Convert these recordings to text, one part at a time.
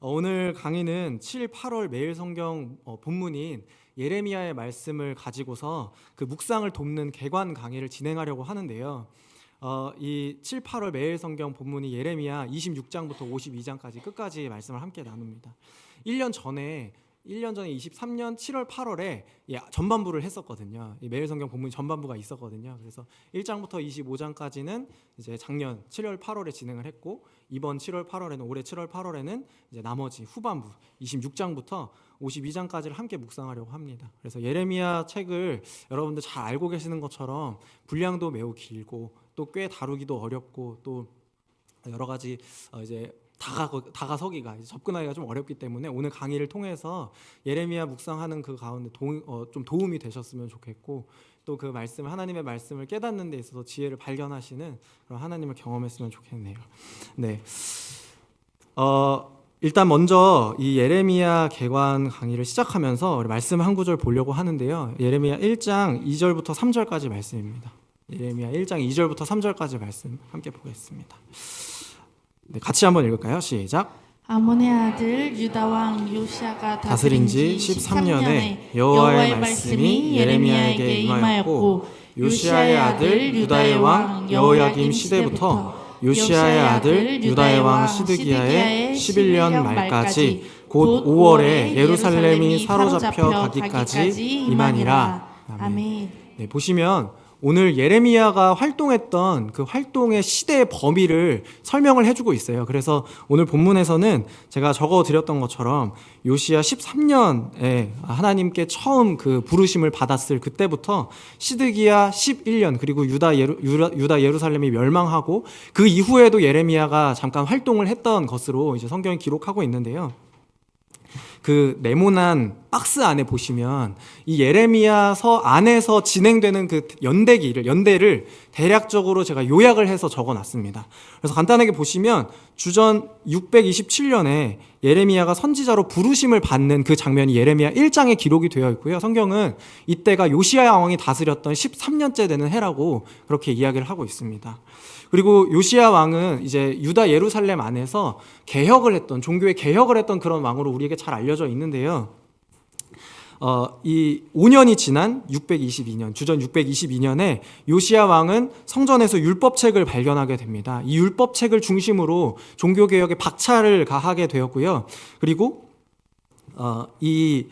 오늘 강의는 7, 8월 매일 성경 본문인 예레미야의 말씀을 가지고서 그 묵상을 돕는 개관 강의를 진행하려고 하는데요. 이 7, 8월 매일 성경 본문이 예레미야 26장부터 52장까지 끝까지 말씀을 함께 나눕니다. 1년 전에 23년 7월 8월에 전반부를 했었거든요. 이 매일 성경 본문 전반부가 있었거든요. 그래서 1장부터 25장까지는 이제 작년 7월 8월에 진행을 했고, 이번 7월 8월에는 올해 7월 8월에는 이제 나머지 후반부 26장부터 52장까지를 함께 묵상하려고 합니다. 그래서 예레미야 책을 여러분들 잘 알고 계시는 것처럼 분량도 매우 길고 또 꽤 다루기도 어렵고 또 여러 가지 이제 다가서기가 접근하기가 좀 어렵기 때문에 오늘 강의를 통해서 예레미야 묵상하는 그 가운데 좀 도움이 되셨으면 좋겠고, 또 그 말씀, 하나님의 말씀을 깨닫는 데 있어서 지혜를 발견하시는 그런 하나님을 경험했으면 좋겠네요. 네. 일단 먼저 이 예레미야 개관 강의를 시작하면서 말씀 한 구절 보려고 하는데요. 예레미야 1장 2절부터 3절까지 말씀입니다. 예레미야 1장 2절부터 3절까지 말씀 함께 보겠습니다. 네, 같이 한번 읽을까요? 시작. 아몬의 아들 유다 왕 요시아가 다스린 지 13년에 여호와의 말씀이 예레미야에게 임하였고, 요시아의 아들 유다의 왕 여호야김 시대부터 요시아의 아들 유다의 왕 시드기야의 11년 말까지 곧 5월에 예루살렘이 사로잡혀 가기까지 임하니라. 아멘. 네, 보시면 오늘 예레미야가 활동했던 그 활동의 시대의 범위를 설명을 해주고 있어요. 그래서 오늘 본문에서는 제가 적어드렸던 것처럼 요시야 13년에 하나님께 처음 그 부르심을 받았을 그때부터 시드기야 11년, 그리고 유다 예루살렘이 멸망하고 그 이후에도 예레미야가 잠깐 활동을 했던 것으로 이제 성경이 기록하고 있는데요. 그 네모난 박스 안에 보시면 이 예레미야서 안에서 진행되는 그 연대를 대략적으로 제가 요약을 해서 적어놨습니다. 그래서 간단하게 보시면 주전 627년에 예레미야가 선지자로 부르심을 받는 그 장면이 예레미야 1장에 기록이 되어 있고요. 성경은 이때가 요시야 왕이 다스렸던 13년째 되는 해라고 그렇게 이야기를 하고 있습니다. 그리고 요시야 왕은 이제 유다 예루살렘 안에서 종교의 개혁을 했던 그런 왕으로 우리에게 잘 알려져 있는데요. 이 5년이 지난 622년, 주전 622년에 요시야 왕은 성전에서 율법책을 발견하게 됩니다. 이 율법책을 중심으로 종교개혁에 박차를 가하게 되었고요. 그리고 이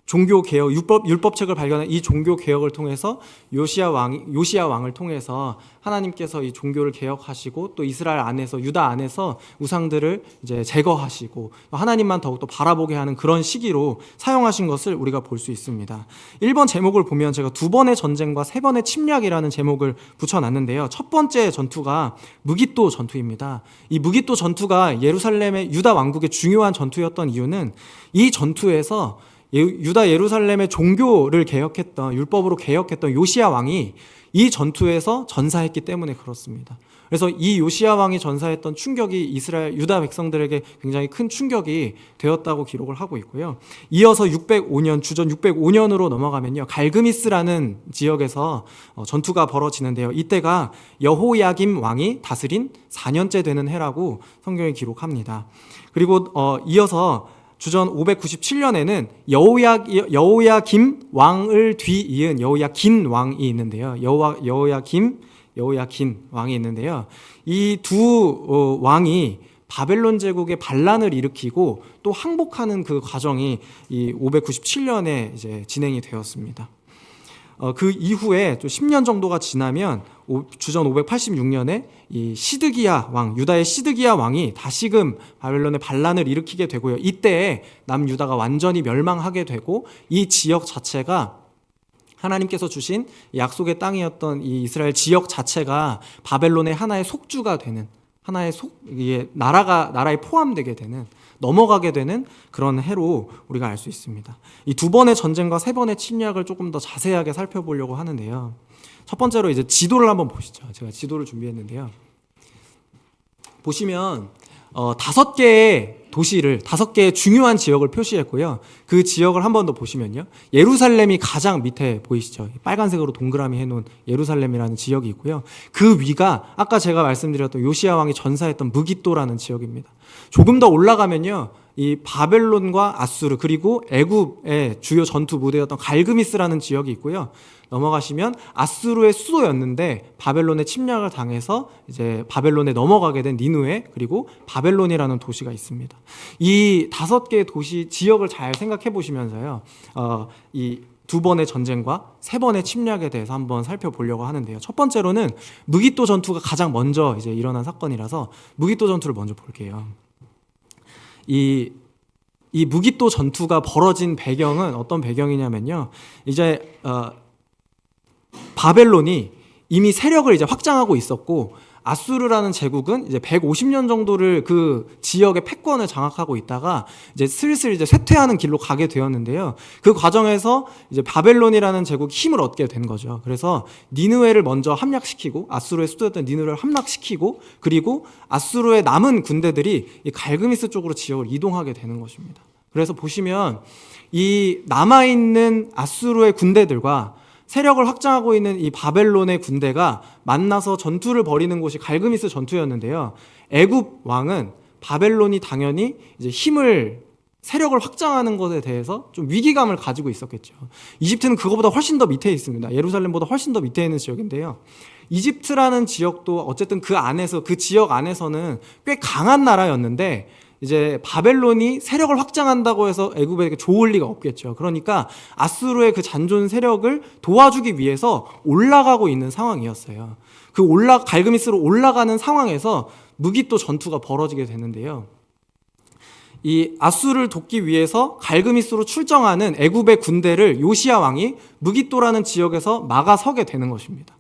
종교개혁, 율법책을 발견한 이 종교개혁을 통해서 요시야 왕을 통해서 하나님께서 이 종교를 개혁하시고, 또 이스라엘 안에서, 유다 안에서 우상들을 이제 제거하시고 하나님만 더욱더 바라보게 하는 그런 시기로 사용하신 것을 우리가 볼 수 있습니다. 1번 제목을 보면 제가 2번의 전쟁과 3번의 침략이라는 제목을 붙여놨는데요. 첫 번째 전투가 무깃도 전투입니다. 이 무깃도 전투가 예루살렘의 유다 왕국의 중요한 전투였던 이유는 이 전투에서 유다 예루살렘의 종교를 개혁했던, 율법으로 개혁했던 요시야 왕이 이 전투에서 전사했기 때문에 그렇습니다. 그래서 이 요시야 왕이 전사했던 충격이 유다 백성들에게 굉장히 큰 충격이 되었다고 기록을 하고 있고요. 이어서 주전 605년으로 넘어가면요, 갈그미스라는 지역에서 전투가 벌어지는데요. 이때가 여호야김 왕이 다스린 4년째 되는 해라고 성경이 기록합니다. 그리고 이어서 주전 597년에는 여호야김 왕을 뒤이은 여호야긴 왕이 있는데요. 여호야긴 왕이 있는데요. 이 두 왕이 바벨론 제국의 반란을 일으키고 또 항복하는 그 과정이 이 597년에 이제 진행이 되었습니다. 그 이후에 좀 10년 정도가 지나면 주전 586년에 이 유다의 시드기야 왕이 다시금 바벨론의 반란을 일으키게 되고요. 이때 남유다가 완전히 멸망하게 되고, 이 지역 자체가 하나님께서 주신 약속의 땅이었던 이 이스라엘 지역 자체가 바벨론의 하나의 속주가 되는, 나라에 포함되게 되는, 넘어가게 되는 그런 해로 우리가 알 수 있습니다. 이 2번의 전쟁과 3번의 침략을 조금 더 자세하게 살펴보려고 하는데요. 첫 번째로 이제 지도를 한번 보시죠. 제가 지도를 준비했는데요. 보시면 5개의 중요한 지역을 표시했고요. 그 지역을 한 번 더 보시면요, 예루살렘이 가장 밑에 보이시죠? 빨간색으로 동그라미 해놓은 예루살렘이라는 지역이 있고요. 그 위가 아까 제가 말씀드렸던 요시야 왕이 전사했던 무깃도라는 지역입니다. 조금 더 올라가면요, 이 바벨론과 아수르 그리고 애굽의 주요 전투 무대였던 갈그미스라는 지역이 있고요. 넘어가시면 아수르의 수도였는데 바벨론의 침략을 당해서 이제 바벨론에 넘어가게 된 니누에 그리고 바벨론이라는 도시가 있습니다. 이 5개의 도시 지역을 잘 생각해 보시면서요. 이 2번의 전쟁과 3번의 침략에 대해서 한번 살펴보려고 하는데요. 첫 번째로는 무기또 전투가 가장 먼저 이제 일어난 사건이라서 무기또 전투를 먼저 볼게요. 이 무기또 전투가 벌어진 배경은 어떤 배경이냐면요. 이제 바벨론이 이미 세력을 이제 확장하고 있었고 아수르라는 제국은 이제 150년 정도를 그 지역의 패권을 장악하고 있다가 이제 슬슬 이제 쇠퇴하는 길로 가게 되었는데요. 그 과정에서 이제 바벨론이라는 제국이 힘을 얻게 된 거죠. 그래서 니느웨를 먼저 함락시키고 아수르의 수도였던 니느웨를 함락시키고 그리고 아수르의 남은 군대들이 이 갈그미스 쪽으로 지역을 이동하게 되는 것입니다. 그래서 보시면 이 남아있는 아수르의 군대들과 세력을 확장하고 있는 이 바벨론의 군대가 만나서 전투를 벌이는 곳이 갈그미스 전투였는데요. 애굽 왕은 바벨론이 당연히 이제 세력을 확장하는 것에 대해서 좀 위기감을 가지고 있었겠죠. 이집트는 그거보다 훨씬 더 밑에 있습니다. 예루살렘보다 훨씬 더 밑에 있는 지역인데요. 이집트라는 지역도 어쨌든 그 지역 안에서는 꽤 강한 나라였는데 이제 바벨론이 세력을 확장한다고 해서 애굽에게 좋을 리가 없겠죠. 그러니까 아수르의 그 잔존 세력을 도와주기 위해서 올라가고 있는 상황이었어요. 갈그미스로 올라가는 상황에서 무기또 전투가 벌어지게 되는데요. 이 아수르를 돕기 위해서 갈그미스로 출정하는 애굽의 군대를 요시야 왕이 무기또라는 지역에서 막아서게 되는 것입니다.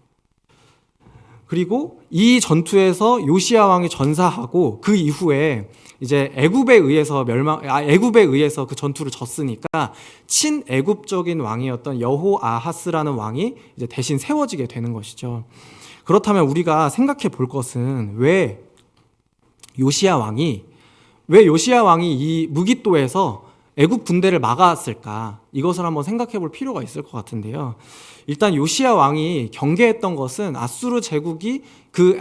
그리고 이 전투에서 요시야 왕이 전사하고 그 이후에 이제 애굽에 의해서 그 전투를 졌으니까 친애굽적인 왕이었던 여호아하스라는 왕이 이제 대신 세워지게 되는 것이죠. 그렇다면 우리가 생각해 볼 것은 왜 요시야 왕이 이 무기또에서 애굽 군대를 막았을까? 이것을 한번 생각해 볼 필요가 있을 것 같은데요. 일단 요시야 왕이 경계했던 것은 아수르 제국의 그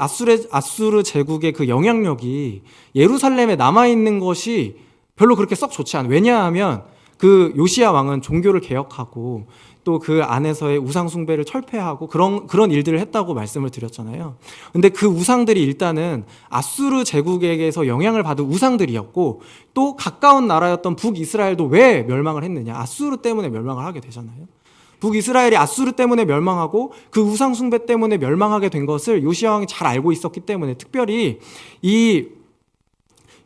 영향력이 예루살렘에 남아있는 것이 별로 그렇게 썩 좋지 않아요. 왜냐하면 그 요시야 왕은 종교를 개혁하고 또 그 안에서의 우상 숭배를 철폐하고 그런 일들을 했다고 말씀을 드렸잖아요. 근데 그 우상들이 일단은 아수르 제국에게서 영향을 받은 우상들이었고 또 가까운 나라였던 북이스라엘도 왜 멸망을 했느냐? 아수르 때문에 멸망을 하게 되잖아요. 북이스라엘이 아수르 때문에 멸망하고 그 우상 숭배 때문에 멸망하게 된 것을 요시야 왕이 잘 알고 있었기 때문에 특별히 이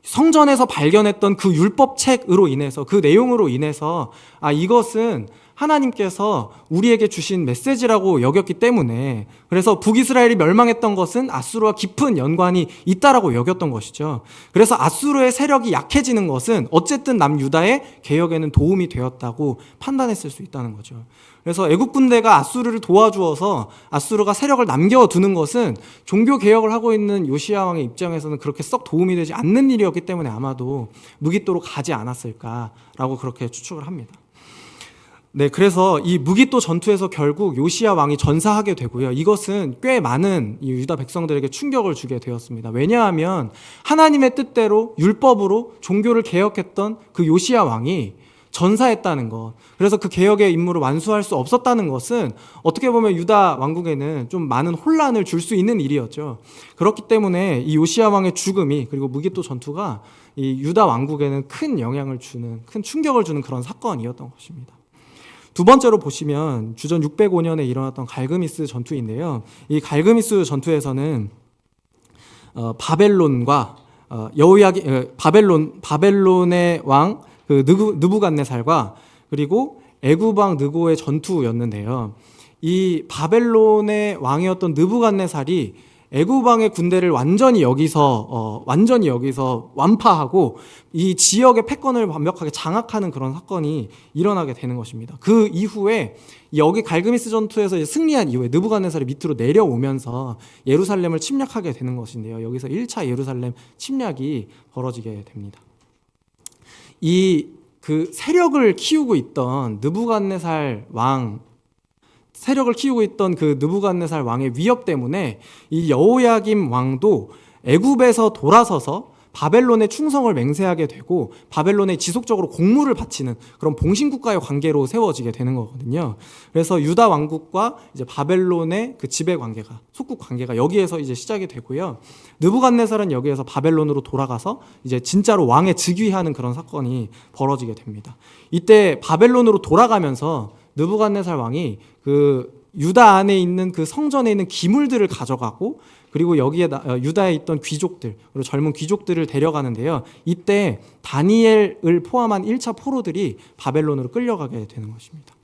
성전에서 발견했던 그 율법책으로 인해서 그 내용으로 인해서 이것은 하나님께서 우리에게 주신 메시지라고 여겼기 때문에 그래서 북이스라엘이 멸망했던 것은 아수르와 깊은 연관이 있다라고 여겼던 것이죠. 그래서 아수르의 세력이 약해지는 것은 어쨌든 남유다의 개혁에는 도움이 되었다고 판단했을 수 있다는 거죠. 그래서 애국 군대가 아수르를 도와주어서 아수르가 세력을 남겨두는 것은 종교 개혁을 하고 있는 요시야 왕의 입장에서는 그렇게 썩 도움이 되지 않는 일이었기 때문에 아마도 무기또로 가지 않았을까라고 그렇게 추측을 합니다. 네, 그래서 이 무기또 전투에서 결국 요시야 왕이 전사하게 되고요. 이것은 꽤 많은 이 유다 백성들에게 충격을 주게 되었습니다. 왜냐하면 하나님의 뜻대로 율법으로 종교를 개혁했던 그 요시야 왕이 전사했다는 것. 그래서 그 개혁의 임무를 완수할 수 없었다는 것은 어떻게 보면 유다 왕국에는 좀 많은 혼란을 줄 수 있는 일이었죠. 그렇기 때문에 이 요시야 왕의 죽음이 그리고 무기또 전투가 이 유다 왕국에는 큰 충격을 주는 그런 사건이었던 것입니다. 두 번째로 보시면 주전 605년에 일어났던 갈그미스 전투인데요. 이 갈그미스 전투에서는 바벨론과 바벨론의 왕 그 느부갓네살과 그리고 애굽 왕 느고의 전투였는데요. 이 바벨론의 왕이었던 느부갓네살이 애굽 왕의 군대를 완전히 여기서 완파하고 이 지역의 패권을 완벽하게 장악하는 그런 사건이 일어나게 되는 것입니다. 그 이후에 여기 갈그미스 전투에서 승리한 이후에 느부갓네살이 밑으로 내려오면서 예루살렘을 침략하게 되는 것인데요. 여기서 1차 예루살렘 침략이 벌어지게 됩니다. 그 세력을 키우고 있던 그 느부갓네살 왕의 위협 때문에 이 여호야김 왕도 애굽에서 돌아서서 바벨론의 충성을 맹세하게 되고 바벨론에 지속적으로 공물을 바치는 그런 봉신국가의 관계로 세워지게 되는 거거든요. 그래서 유다 왕국과 이제 바벨론의 그 지배 관계가, 속국 관계가 여기에서 이제 시작이 되고요. 느부갓네살은 여기에서 바벨론으로 돌아가서 이제 진짜로 왕에 즉위하는 그런 사건이 벌어지게 됩니다. 이때 바벨론으로 돌아가면서 느부갓네살 왕이 그 유다 안에 있는 그 성전에 있는 기물들을 가져가고 그리고 여기에 유다에 있던 귀족들 그리고 젊은 귀족들을 데려가는데요. 이때 다니엘을 포함한 1차 포로들이 바벨론으로 끌려가게 되는 것입니다.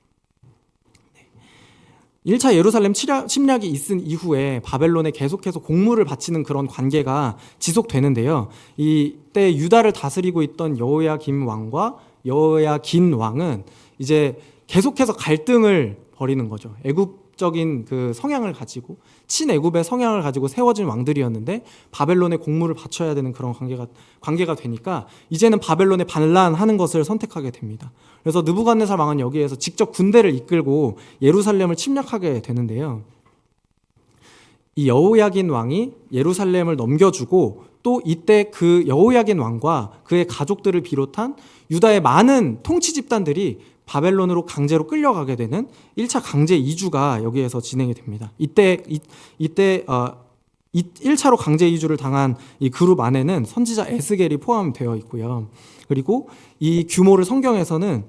1차 예루살렘 침략이 있은 이후에 바벨론에 계속해서 공물을 바치는 그런 관계가 지속되는데요. 이때 유다를 다스리고 있던 여호야김 왕과 여호야긴 왕은 이제 계속해서 갈등을 벌이는 거죠. 애국적인 그 성향을 가지고 친애굽의 성향을 가지고 세워진 왕들이었는데 바벨론에 공물을 바쳐야 되는 그런 관계가 되니까 이제는 바벨론에 반란하는 것을 선택하게 됩니다. 그래서 느부갓네살 왕은 여기에서 직접 군대를 이끌고 예루살렘을 침략하게 되는데요. 이 여호야긴 왕이 예루살렘을 넘겨주고 또 이때 그 여호야긴 왕과 그의 가족들을 비롯한 유다의 많은 통치 집단들이 바벨론으로 강제로 끌려가게 되는 1차 강제 이주가 여기에서 진행이 됩니다. 이때 1차로 강제 이주를 당한 이 그룹 안에는 선지자 에스겔이 포함되어 있고요. 그리고 이 규모를 성경에서는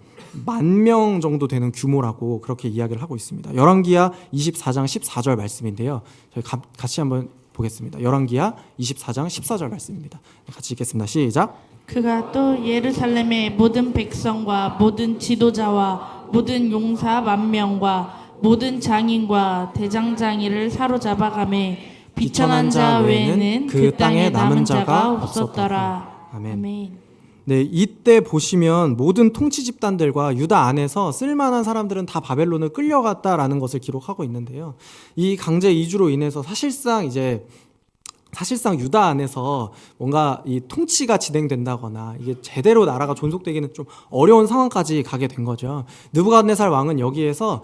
10,000명 정도 되는 규모라고 그렇게 이야기를 하고 있습니다. 열왕기하 24장 14절 말씀인데요. 저희 같이 한번 보겠습니다. 열왕기하 24장 14절 말씀입니다. 같이 읽겠습니다. 시작. 그가 또 예루살렘의 모든 백성과 모든 지도자와 모든 용사 10,000명과 모든 장인과 대장장이를 사로잡아가매 비천한 자 외에는 그 땅에 남은 자가 없었더라. 아멘. 네, 이때 보시면 모든 통치 집단들과 유다 안에서 쓸만한 사람들은 다 바벨론을 끌려갔다라는 것을 기록하고 있는데요. 이 강제 이주로 인해서 사실상 유다 안에서 뭔가 이 통치가 진행된다거나 이게 제대로 나라가 존속되기는 좀 어려운 상황까지 가게 된 거죠. 느부갓네살 왕은 여기에서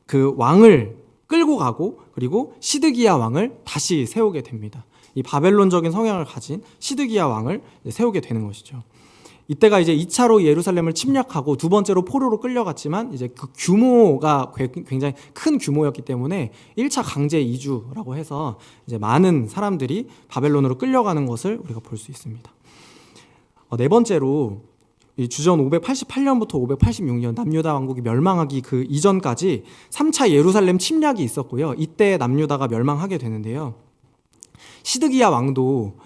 그 왕을 끌고 가고 그리고 시드기야 왕을 다시 세우게 됩니다. 이 바벨론적인 성향을 가진 시드기야 왕을 세우게 되는 것이죠. 이때가 이제 2차로 예루살렘을 침략하고 두 번째로 포로로 끌려갔지만 이제 그 규모가 굉장히 큰 규모였기 때문에 1차 강제 이주라고 해서 이제 많은 사람들이 바벨론으로 끌려가는 것을 우리가 볼 수 있습니다. 네 번째로 이 주전 588년부터 586년 남유다 왕국이 멸망하기 그 이전까지 3차 예루살렘 침략이 있었고요. 이때 남유다가 멸망하게 되는데요. 시드기야 왕도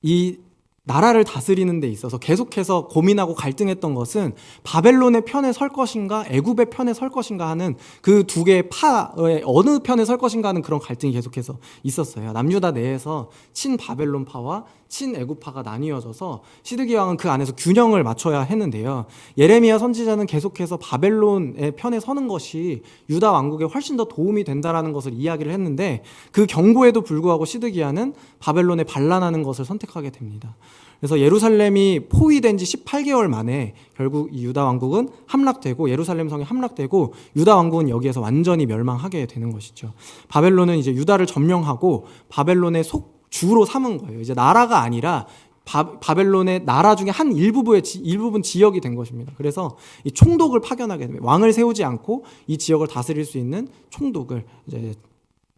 이 나라를 다스리는 데 있어서 계속해서 고민하고 갈등했던 것은 바벨론의 편에 설 것인가 애굽의 편에 설 것인가 하는 그 두 개의 파의 어느 편에 설 것인가 하는 그런 갈등이 계속해서 있었어요. 남유다 내에서 친바벨론파와 친애굽파가 나뉘어져서 시드기야 왕은 그 안에서 균형을 맞춰야 했는데요. 예레미야 선지자는 계속해서 바벨론의 편에 서는 것이 유다 왕국에 훨씬 더 도움이 된다라는 것을 이야기를 했는데 그 경고에도 불구하고 시드기야는 바벨론에 반란하는 것을 선택하게 됩니다. 그래서 예루살렘이 포위된 지 18개월 만에 결국 이 유다 왕국은 함락되고 예루살렘 성이 함락되고 유다 왕국은 여기에서 완전히 멸망하게 되는 것이죠. 바벨론은 이제 유다를 점령하고 바벨론의 주로 삼은 거예요. 이제 나라가 아니라 바벨론의 나라 중에 한 일부분 지역이 된 것입니다. 그래서 이 총독을 파견하게 됩니다. 왕을 세우지 않고 이 지역을 다스릴 수 있는 총독을 이제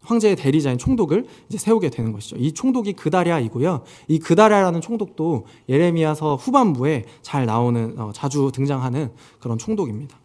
황제의 대리자인 총독을 이제 세우게 되는 것이죠. 이 총독이 그다랴이고요. 이 그다랴라는 총독도 예레미야서 후반부에 잘 나오는 자주 등장하는 그런 총독입니다.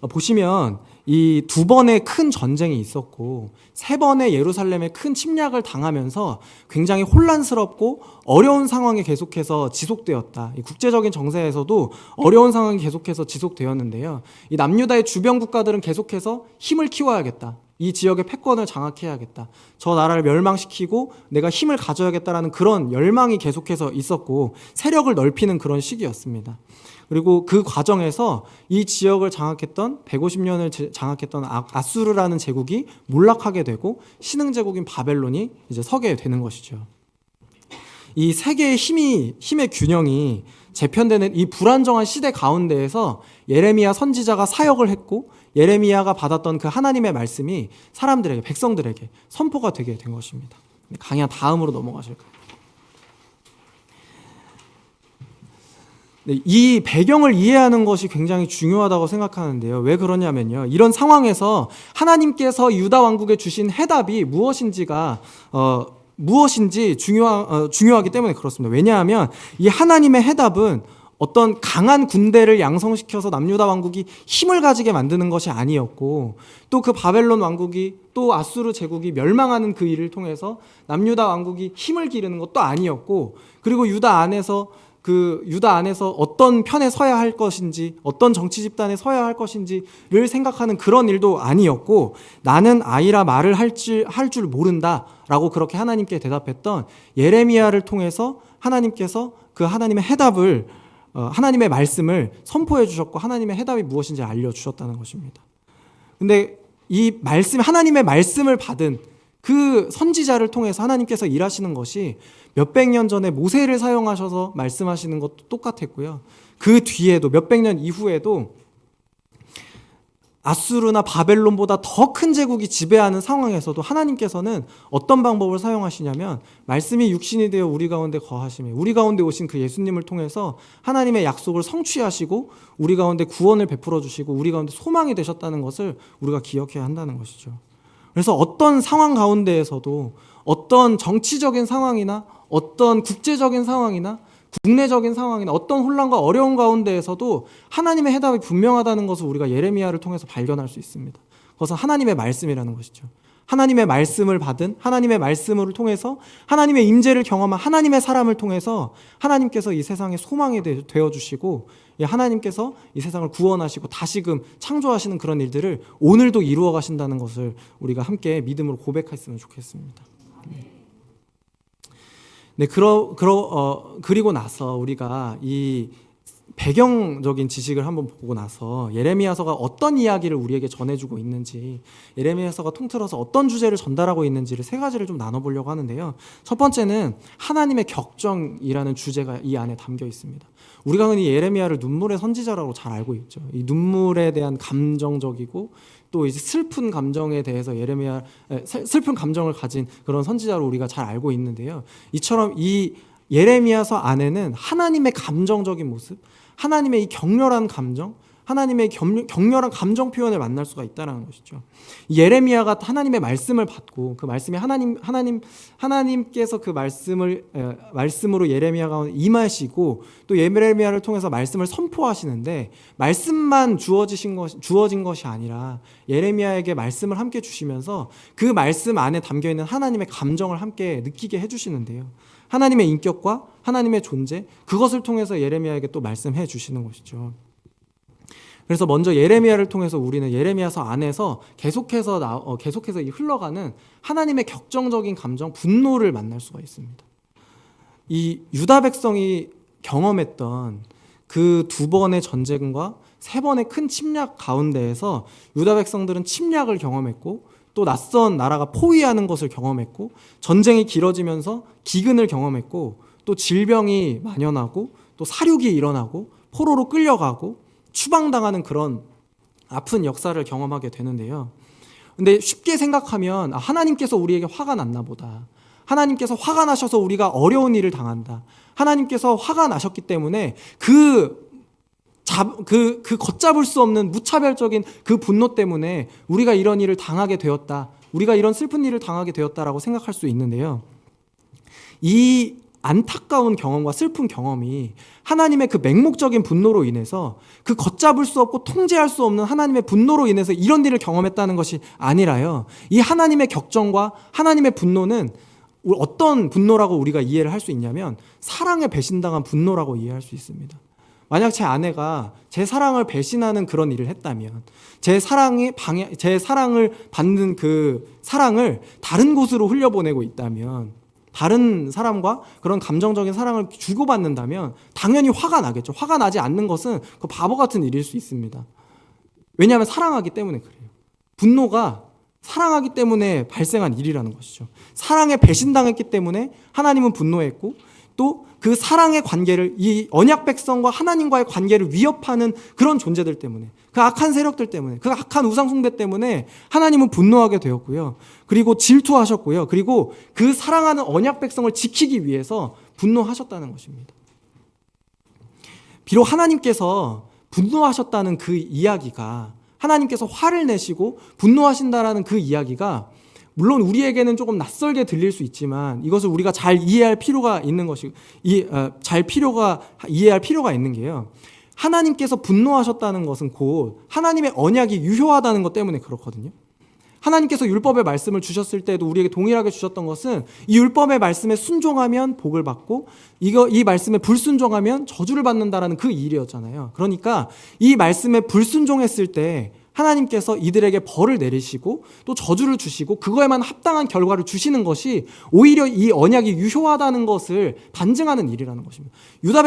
보시면 이 2번의 큰 전쟁이 있었고 3번의 예루살렘의 큰 침략을 당하면서 굉장히 혼란스럽고 어려운 상황이 계속해서 지속되었다. 이 국제적인 정세에서도 어려운 상황이 계속해서 지속되었는데요. 이 남유다의 주변 국가들은 계속해서 힘을 키워야겠다. 이 지역의 패권을 장악해야겠다. 저 나라를 멸망시키고 내가 힘을 가져야겠다라는 그런 열망이 계속해서 있었고 세력을 넓히는 그런 시기였습니다. 그리고 그 과정에서 이 지역을 장악했던 150년을 장악했던 아수르라는 제국이 몰락하게 되고 신흥 제국인 바벨론이 이제 서게 되는 것이죠. 이 세 개의 힘의 균형이 재편되는 이 불안정한 시대 가운데에서 예레미야 선지자가 사역을 했고 예레미야가 받았던 그 하나님의 말씀이 사람들에게 백성들에게 선포가 되게 된 것입니다. 강의한 다음으로 넘어가실까요? 네, 이 배경을 이해하는 것이 굉장히 중요하다고 생각하는데요. 왜 그러냐면요. 이런 상황에서 하나님께서 유다 왕국에 주신 해답이 무엇인지 중요하기 때문에 그렇습니다. 왜냐하면 이 하나님의 해답은 어떤 강한 군대를 양성시켜서 남유다 왕국이 힘을 가지게 만드는 것이 아니었고, 또 그 바벨론 왕국이, 또 아수르 제국이 멸망하는 그 일을 통해서 남유다 왕국이 힘을 기르는 것도 아니었고, 그리고 유다 안에서 어떤 편에 서야 할 것인지, 어떤 정치 집단에 서야 할 것인지를 생각하는 그런 일도 아니었고, 나는 아이라 말을 할 줄 모른다라고 그렇게 하나님께 대답했던 예레미야를 통해서 하나님께서 그 하나님의 해답을, 하나님의 말씀을 선포해 주셨고, 하나님의 해답이 무엇인지 알려주셨다는 것입니다. 근데 이 말씀, 하나님의 말씀을 받은 그 선지자를 통해서 하나님께서 일하시는 것이 몇백 년 전에 모세를 사용하셔서 말씀하시는 것도 똑같았고요. 그 뒤에도 몇백 년 이후에도 아수르나 바벨론보다 더 큰 제국이 지배하는 상황에서도 하나님께서는 어떤 방법을 사용하시냐면, 말씀이 육신이 되어 우리 가운데 거하시며 우리 가운데 오신 그 예수님을 통해서 하나님의 약속을 성취하시고 우리 가운데 구원을 베풀어 주시고 우리 가운데 소망이 되셨다는 것을 우리가 기억해야 한다는 것이죠. 그래서 어떤 상황 가운데에서도, 어떤 정치적인 상황이나 어떤 국제적인 상황이나 국내적인 상황이나 어떤 혼란과 어려운 가운데에서도 하나님의 해답이 분명하다는 것을 우리가 예레미야를 통해서 발견할 수 있습니다. 그것은 하나님의 말씀이라는 것이죠. 하나님의 말씀을 받은, 하나님의 말씀을 통해서 하나님의 임재를 경험한 하나님의 사람을 통해서 하나님께서 이 세상에 소망이 되어주시고, 하나님께서 이 세상을 구원하시고 다시금 창조하시는 그런 일들을 오늘도 이루어 가신다는 것을 우리가 함께 믿음으로 고백했으면 좋겠습니다. 네, 그리고 나서 우리가 이 배경적인 지식을 한번 보고 나서 예레미야서가 어떤 이야기를 우리에게 전해주고 있는지, 예레미야서가 통틀어서 어떤 주제를 전달하고 있는지를 세 가지를 좀 나눠보려고 하는데요. 첫 번째는 하나님의 격정이라는 주제가 이 안에 담겨 있습니다. 우리가 흔히 예레미야를 눈물의 선지자라고 잘 알고 있죠. 이 눈물에 대한 감정적이고 또 이제 슬픈 감정에 대해서 슬픈 감정을 가진 그런 선지자로 우리가 잘 알고 있는데요. 이처럼 이 예레미야서 안에는 하나님의 감정적인 모습, 하나님의 이 격렬한 감정, 하나님의 격렬한 감정 표현을 만날 수가 있다는 것이죠. 예레미야가 하나님의 말씀을 받고 그 말씀이 하나님께서 그 말씀으로 예레미야가 임하시고 또 예레미야를 통해서 말씀을 선포하시는데, 말씀만 주어진 것이 아니라 예레미야에게 말씀을 함께 주시면서 그 말씀 안에 담겨 있는 하나님의 감정을 함께 느끼게 해주시는데요. 하나님의 인격과 하나님의 존재, 그것을 통해서 예레미야에게 또 말씀해 주시는 것이죠. 그래서 먼저 예레미야를 통해서 우리는 예레미야서 안에서 계속해서 흘러가는 하나님의 격정적인 감정, 분노를 만날 수가 있습니다. 이 유다 백성이 경험했던 그 2번의 전쟁과 3번의 큰 침략 가운데에서 유다 백성들은 침략을 경험했고, 또 낯선 나라가 포위하는 것을 경험했고, 전쟁이 길어지면서 기근을 경험했고, 또 질병이 만연하고, 또 사륙이 일어나고, 포로로 끌려가고 추방당하는 그런 아픈 역사를 경험하게 되는데요. 근데 쉽게 생각하면 하나님께서 우리에게 화가 났나 보다, 하나님께서 화가 나셔서 우리가 어려운 일을 당한다, 하나님께서 화가 나셨기 때문에 그 걷잡을 수 없는 무차별적인 그 분노 때문에 우리가 이런 일을 당하게 되었다, 우리가 이런 슬픈 일을 당하게 되었다라고 생각할 수 있는데요. 이 안타까운 경험과 슬픈 경험이 하나님의 그 맹목적인 분노로 인해서, 그 걷잡을 수 없고 통제할 수 없는 하나님의 분노로 인해서 이런 일을 경험했다는 것이 아니라요, 이 하나님의 격정과 하나님의 분노는 어떤 분노라고 우리가 이해를 할 수 있냐면, 사랑에 배신당한 분노라고 이해할 수 있습니다. 만약 제 아내가 제 사랑을 배신하는 그런 일을 했다면, 제 사랑을 받는 그 사랑을 다른 곳으로 흘려보내고 있다면, 다른 사람과 그런 감정적인 사랑을 주고받는다면 당연히 화가 나겠죠. 화가 나지 않는 것은 그 바보 같은 일일 수 있습니다. 왜냐하면 사랑하기 때문에 그래요. 분노가 사랑하기 때문에 발생한 일이라는 것이죠. 사랑에 배신당했기 때문에 하나님은 분노했고, 또 그 사랑의 관계를, 이 언약 백성과 하나님과의 관계를 위협하는 그런 존재들 때문에, 그 악한 세력들 때문에, 그 악한 우상 숭배 때문에 하나님은 분노하게 되었고요. 그리고 질투하셨고요. 그리고 그 사랑하는 언약 백성을 지키기 위해서 분노하셨다는 것입니다. 비록 하나님께서 분노하셨다는 그 이야기가, 하나님께서 화를 내시고 분노하신다라는 그 이야기가 물론 우리에게는 조금 낯설게 들릴 수 있지만 이것을 우리가 잘 이해할 필요가 있는 것이, 이해할 필요가 있는 게요. 하나님께서 분노하셨다는 것은 곧 하나님의 언약이 유효하다는 것 때문에 그렇거든요. 하나님께서 율법의 말씀을 주셨을 때도 우리에게 동일하게 주셨던 것은 이 율법의 말씀에 순종하면 복을 받고 이 말씀에 불순종하면 저주를 받는다라는 그 일이었잖아요. 그러니까 이 말씀에 불순종했을 때 하나님께서 이들에게 벌을 내리시고 또 저주를 주시고 그거에만 합당한 결과를 주시는 것이 오히려 이 언약이 유효하다는 것을 반증하는 일이라는 것입니다. 유다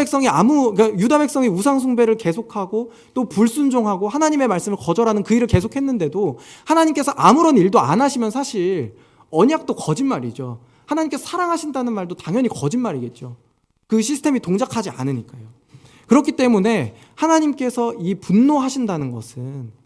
백성이 우상 숭배를 계속하고 또 불순종하고 하나님의 말씀을 거절하는 그 일을 계속했는데도 하나님께서 아무런 일도 안 하시면 사실 언약도 거짓말이죠. 하나님께서 사랑하신다는 말도 당연히 거짓말이겠죠. 그 시스템이 동작하지 않으니까요. 그렇기 때문에 하나님께서 이 분노하신다는 것은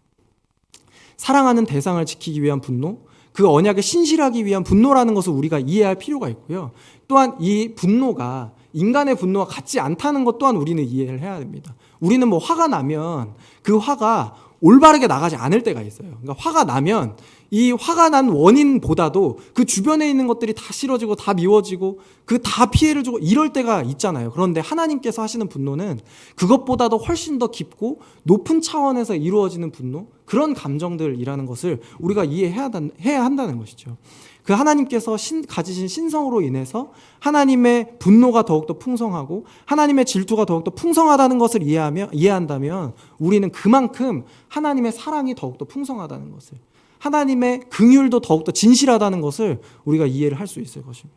사랑하는 대상을 지키기 위한 분노, 그 언약에 신실하기 위한 분노라는 것을 우리가 이해할 필요가 있고요. 또한 이 분노가 인간의 분노와 같지 않다는 것 또한 우리는 이해를 해야 됩니다. 우리는 뭐 화가 나면 그 화가 올바르게 나가지 않을 때가 있어요. 그러니까 화가 나면 이 화가 난 원인보다도 그 주변에 있는 것들이 다 싫어지고 다 미워지고 그 다 피해를 주고 이럴 때가 있잖아요. 그런데 하나님께서 하시는 분노는 그것보다도 훨씬 더 깊고 높은 차원에서 이루어지는 분노, 그런 감정들이라는 것을 우리가 이해해야 한다는 것이죠. 그 하나님께서 가지신 신성으로 인해서 하나님의 분노가 더욱더 풍성하고 하나님의 질투가 더욱더 풍성하다는 것을 이해한다면 우리는 그만큼 하나님의 사랑이 더욱더 풍성하다는 것을, 하나님의 긍휼도 더욱더 진실하다는 것을 우리가 이해를 할 수 있을 것입니다.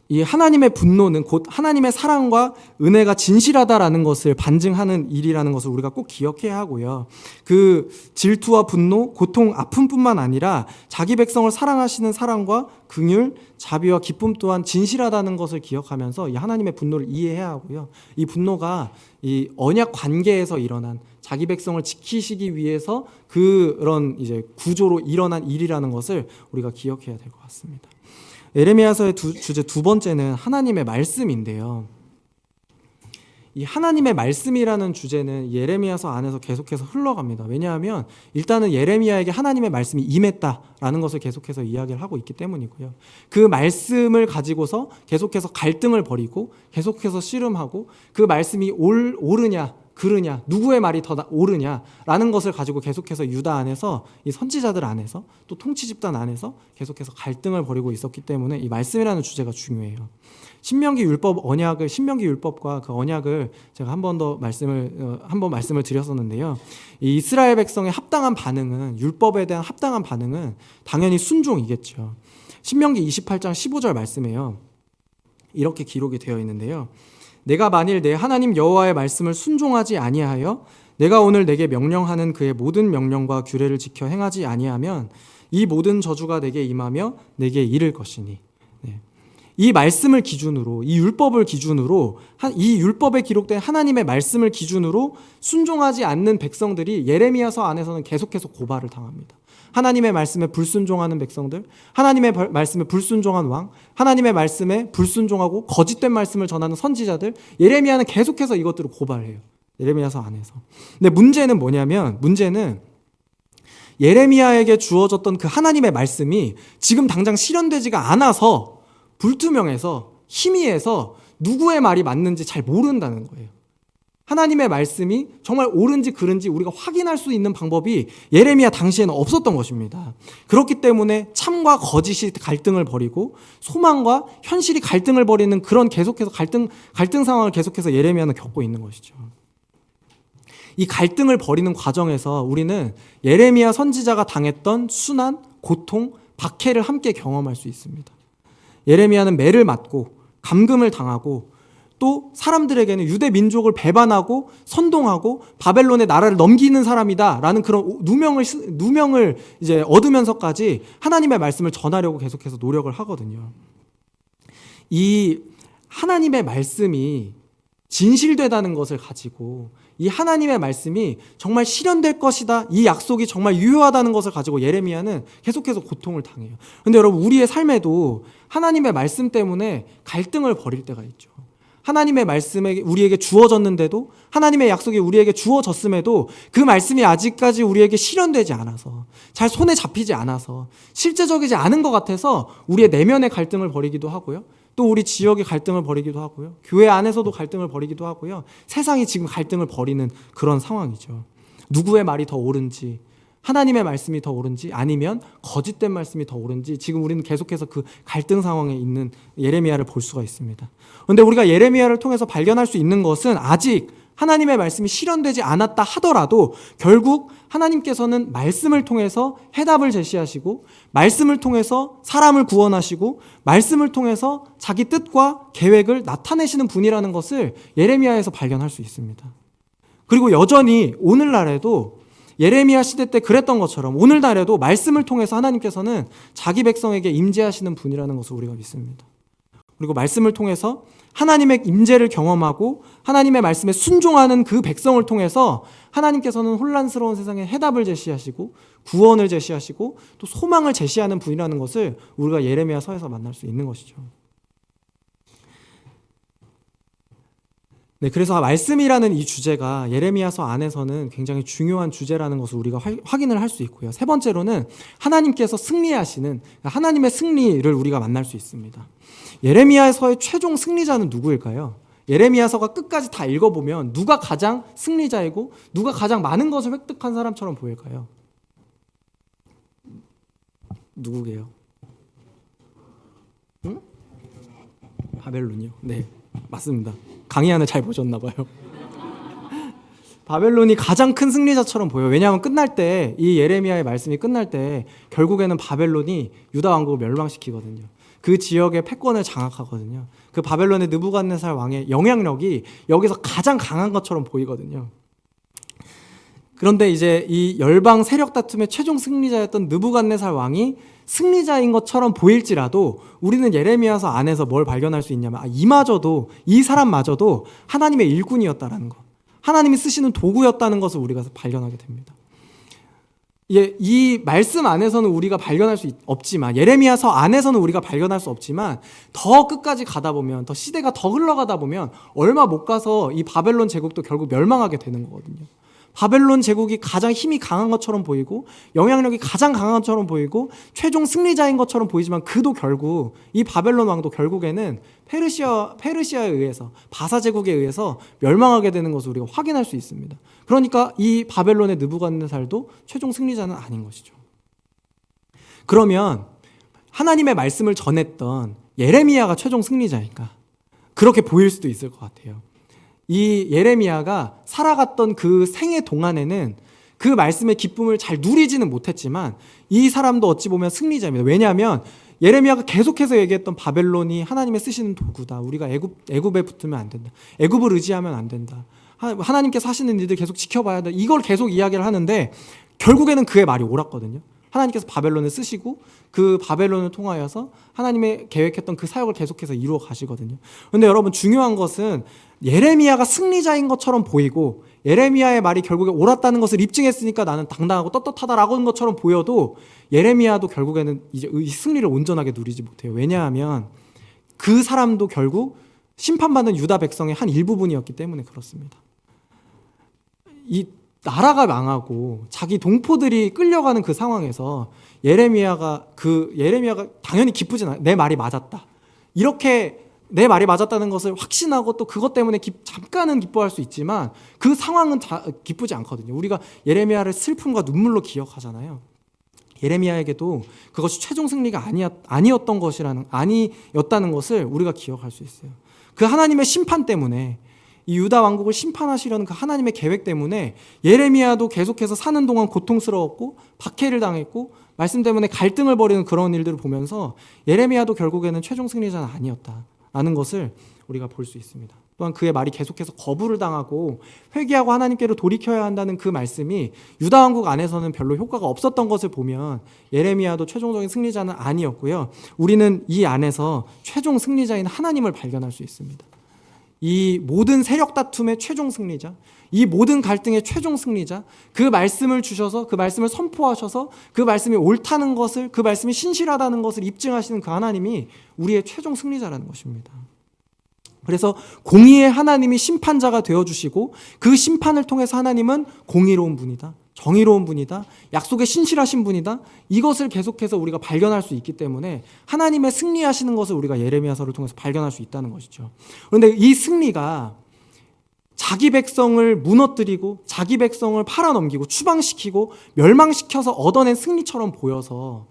이 하나님의 분노는 곧 하나님의 사랑과 은혜가 진실하다라는 것을 반증하는 일이라는 것을 우리가 꼭 기억해야 하고요. 그 질투와 분노, 고통, 아픔뿐만 아니라 자기 백성을 사랑하시는 사랑과 긍휼, 자비와 기쁨 또한 진실하다는 것을 기억하면서 이 하나님의 분노를 이해해야 하고요. 이 분노가 이 언약 관계에서 일어난, 자기 백성을 지키시기 위해서 그런 이제 구조로 일어난 일이라는 것을 우리가 기억해야 될 것 같습니다. 예레미야서의 주제 두 번째는 하나님의 말씀인데요. 이 하나님의 말씀이라는 주제는 예레미야서 안에서 계속해서 흘러갑니다. 왜냐하면 일단은 예레미야에게 하나님의 말씀이 임했다라는 것을 계속해서 이야기를 하고 있기 때문이고요. 그 말씀을 가지고서 계속해서 갈등을 벌이고 계속해서 씨름하고 그 말씀이 옳으냐 그르냐, 누구의 말이 더 옳으냐라는 것을 가지고 계속해서 유다 안에서, 이 선지자들 안에서, 또 통치 집단 안에서 계속해서 갈등을 벌이고 있었기 때문에 이 말씀이라는 주제가 중요해요. 신명기 율법과 그 언약을 제가 한 번 말씀을 드렸었는데요. 이 이스라엘 백성의 합당한 반응은, 율법에 대한 합당한 반응은 당연히 순종이겠죠. 신명기 28장 15절 말씀에요. 이렇게 기록이 되어 있는데요. 내가 만일 내 하나님 여호와의 말씀을 순종하지 아니하여 내가 오늘 내게 명령하는 그의 모든 명령과 규례를 지켜 행하지 아니하면 이 모든 저주가 내게 임하며 내게 이를 것이니. 네. 이 말씀을 기준으로, 이 율법을 기준으로, 이 율법에 기록된 하나님의 말씀을 기준으로 순종하지 않는 백성들이 예레미야서 안에서는 계속해서 고발을 당합니다. 하나님의 말씀에 불순종하는 백성들, 하나님의 말씀에 불순종한 왕, 하나님의 말씀에 불순종하고 거짓된 말씀을 전하는 선지자들, 예레미야는 계속해서 이것들을 고발해요. 예레미야서 안에서. 근데 문제는 뭐냐면, 예레미야에게 주어졌던 그 하나님의 말씀이 지금 당장 실현되지가 않아서 불투명해서 희미해서 누구의 말이 맞는지 잘 모른다는 거예요. 하나님의 말씀이 정말 옳은지 그른지 우리가 확인할 수 있는 방법이 예레미야 당시에는 없었던 것입니다. 그렇기 때문에 참과 거짓이 갈등을 벌이고 소망과 현실이 갈등을 벌이는 그런 계속해서 갈등 상황을 계속해서 예레미야는 겪고 있는 것이죠. 이 갈등을 벌이는 과정에서 우리는 예레미야 선지자가 당했던 순환, 고통, 박해를 함께 경험할 수 있습니다. 예레미야는 매를 맞고 감금을 당하고 또 사람들에게는 유대 민족을 배반하고 선동하고 바벨론의 나라를 넘기는 사람이다라는 그런 누명을 이제 얻으면서까지 하나님의 말씀을 전하려고 계속해서 노력을 하거든요. 이 하나님의 말씀이 진실되다는 것을 가지고, 이 하나님의 말씀이 정말 실현될 것이다, 이 약속이 정말 유효하다는 것을 가지고 예레미야는 계속해서 고통을 당해요. 근데 여러분, 우리의 삶에도 하나님의 말씀 때문에 갈등을 벌일 때가 있죠. 하나님의 말씀이 우리에게 주어졌는데도, 하나님의 약속이 우리에게 주어졌음에도 그 말씀이 아직까지 우리에게 실현되지 않아서, 잘 손에 잡히지 않아서, 실제적이지 않은 것 같아서 우리의 내면의 갈등을 벌이기도 하고요. 또 우리 지역의 갈등을 벌이기도 하고요. 교회 안에서도 갈등을 벌이기도 하고요. 세상이 지금 갈등을 벌이는 그런 상황이죠. 누구의 말이 더 옳은지, 하나님의 말씀이 더 옳은지, 아니면 거짓된 말씀이 더 옳은지, 지금 우리는 계속해서 그 갈등 상황에 있는 예레미야를 볼 수가 있습니다. 그런데 우리가 예레미야를 통해서 발견할 수 있는 것은, 아직 하나님의 말씀이 실현되지 않았다 하더라도 결국 하나님께서는 말씀을 통해서 해답을 제시하시고, 말씀을 통해서 사람을 구원하시고, 말씀을 통해서 자기 뜻과 계획을 나타내시는 분이라는 것을 예레미야에서 발견할 수 있습니다. 그리고 여전히 오늘날에도 예레미야 시대 때 그랬던 것처럼 오늘날에도 말씀을 통해서 하나님께서는 자기 백성에게 임재하시는 분이라는 것을 우리가 믿습니다. 그리고 말씀을 통해서 하나님의 임재를 경험하고 하나님의 말씀에 순종하는 그 백성을 통해서 하나님께서는 혼란스러운 세상에 해답을 제시하시고 구원을 제시하시고 또 소망을 제시하는 분이라는 것을 우리가 예레미야서에서 만날 수 있는 것이죠. 네, 그래서 말씀이라는 이 주제가 예레미야서 안에서는 굉장히 중요한 주제라는 것을 우리가 확인을 할 수 있고요. 세 번째로는 하나님께서 승리하시는, 하나님의 승리를 우리가 만날 수 있습니다. 예레미야서의 최종 승리자는 누구일까요? 예레미야서가 끝까지 다 읽어보면 누가 가장 승리자이고 누가 가장 많은 것을 획득한 사람처럼 보일까요? 누구게요? 응? 바벨론이요. 네, 맞습니다. 강의안을 잘 보셨나 봐요. 바벨론이 가장 큰 승리자처럼 보여요. 왜냐하면 끝날 때, 이 예레미야의 말씀이 끝날 때 결국에는 바벨론이 유다 왕국을 멸망시키거든요. 그 지역의 패권을 장악하거든요. 그 바벨론의 느부갓네살 왕의 영향력이 여기서 가장 강한 것처럼 보이거든요. 그런데 이제 이 열방 세력 다툼의 최종 승리자였던 느부갓네살 왕이 승리자인 것처럼 보일지라도 우리는 예레미야서 안에서 뭘 발견할 수 있냐면, 이마저도, 이 사람마저도 하나님의 일꾼이었다라는 것, 하나님이 쓰시는 도구였다는 것을 우리가 발견하게 됩니다. 이 말씀 안에서는 우리가 발견할 수 없지만, 예레미야서 안에서는 우리가 발견할 수 없지만, 더 끝까지 가다 보면, 더 시대가 더 흘러가다 보면 얼마 못 가서 이 바벨론 제국도 결국 멸망하게 되는 거거든요. 바벨론 제국이 가장 힘이 강한 것처럼 보이고 영향력이 가장 강한 것처럼 보이고 최종 승리자인 것처럼 보이지만, 그도 결국, 이 바벨론 왕도 결국에는 페르시아에 의해서, 바사 제국에 의해서 멸망하게 되는 것을 우리가 확인할 수 있습니다. 그러니까 이 바벨론의 느부갓네살도 최종 승리자는 아닌 것이죠. 그러면 하나님의 말씀을 전했던 예레미야가 최종 승리자니까 그렇게 보일 수도 있을 것 같아요. 이 예레미야가 살아갔던 그 생애 동안에는 그 말씀의 기쁨을 잘 누리지는 못했지만 이 사람도 어찌 보면 승리자입니다. 왜냐하면 예레미야가 계속해서 얘기했던 바벨론이 하나님의 쓰시는 도구다. 우리가 애굽에 붙으면 안 된다. 애굽을 의지하면 안 된다. 하나님께서 하시는 일들 계속 지켜봐야 돼. 이걸 계속 이야기를 하는데 결국에는 그의 말이 옳았거든요. 하나님께서 바벨론을 쓰시고 그 바벨론을 통하여서 하나님의 계획했던 그 사역을 계속해서 이루어 가시거든요. 그런데 여러분, 중요한 것은 예레미야가 승리자인 것처럼 보이고 예레미야의 말이 결국에 옳았다는 것을 입증했으니까 나는 당당하고 떳떳하다라고 하는 것처럼 보여도 예레미야도 결국에는 이제 이 승리를 온전하게 누리지 못해요. 왜냐하면 그 사람도 결국 심판받는 유다 백성의 한 일부분이었기 때문에 그렇습니다. 이 나라가 망하고 자기 동포들이 끌려가는 그 상황에서 예레미야가 당연히 기쁘진 않아요. 내 말이 맞았다. 이렇게 내 말이 맞았다는 것을 확신하고 또 그것 때문에 잠깐은 기뻐할 수 있지만 그 상황은 기쁘지 않거든요. 우리가 예레미야를 슬픔과 눈물로 기억하잖아요. 예레미야에게도 그것이 최종 승리가 아니었다는 것을 우리가 기억할 수 있어요. 그 하나님의 심판 때문에, 이 유다 왕국을 심판하시려는 그 하나님의 계획 때문에 예레미야도 계속해서 사는 동안 고통스러웠고 박해를 당했고 말씀 때문에 갈등을 벌이는 그런 일들을 보면서 예레미야도 결국에는 최종 승리자는 아니었다라는 것을 우리가 볼 수 있습니다. 또한 그의 말이 계속해서 거부를 당하고 회개하고 하나님께로 돌이켜야 한다는 그 말씀이 유다 왕국 안에서는 별로 효과가 없었던 것을 보면 예레미야도 최종적인 승리자는 아니었고요. 우리는 이 안에서 최종 승리자인 하나님을 발견할 수 있습니다. 이 모든 세력 다툼의 최종 승리자, 이 모든 갈등의 최종 승리자, 그 말씀을 주셔서 그 말씀을 선포하셔서 그 말씀이 옳다는 것을, 그 말씀이 신실하다는 것을 입증하시는 그 하나님이 우리의 최종 승리자라는 것입니다. 그래서 공의의 하나님이 심판자가 되어주시고 그 심판을 통해서 하나님은 공의로운 분이다, 정의로운 분이다, 약속에 신실하신 분이다, 이것을 계속해서 우리가 발견할 수 있기 때문에 하나님의 승리하시는 것을 우리가 예레미야서를 통해서 발견할 수 있다는 것이죠. 그런데 이 승리가 자기 백성을 무너뜨리고 자기 백성을 팔아넘기고 추방시키고 멸망시켜서 얻어낸 승리처럼 보여서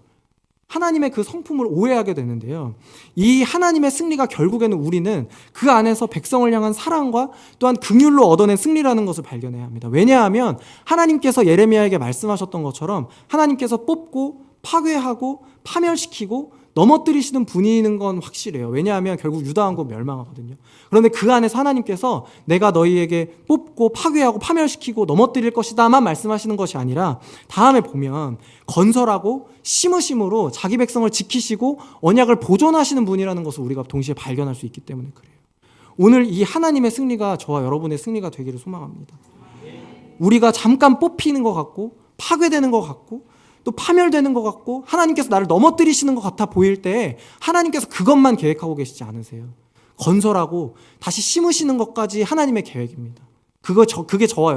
하나님의 그 성품을 오해하게 되는데요. 이 하나님의 승리가 결국에는 우리는 그 안에서 백성을 향한 사랑과 또한 긍휼로 얻어낸 승리라는 것을 발견해야 합니다. 왜냐하면 하나님께서 예레미야에게 말씀하셨던 것처럼 하나님께서 뽑고 파괴하고 파멸시키고 넘어뜨리시는 분이는 건 확실해요. 왜냐하면 결국 유다 왕국 멸망하거든요. 그런데 그 안에서 하나님께서 내가 너희에게 뽑고 파괴하고 파멸시키고 넘어뜨릴 것이다만 말씀하시는 것이 아니라 다음에 보면 건설하고 심으심으로 자기 백성을 지키시고 언약을 보존하시는 분이라는 것을 우리가 동시에 발견할 수 있기 때문에 그래요. 오늘 이 하나님의 승리가 저와 여러분의 승리가 되기를 소망합니다. 우리가 잠깐 뽑히는 것 같고 파괴되는 것 같고 또 파멸되는 것 같고 하나님께서 나를 넘어뜨리시는 것 같아 보일 때 하나님께서 그것만 계획하고 계시지 않으세요. 건설하고 다시 심으시는 것까지 하나님의 계획입니다. 그게 저와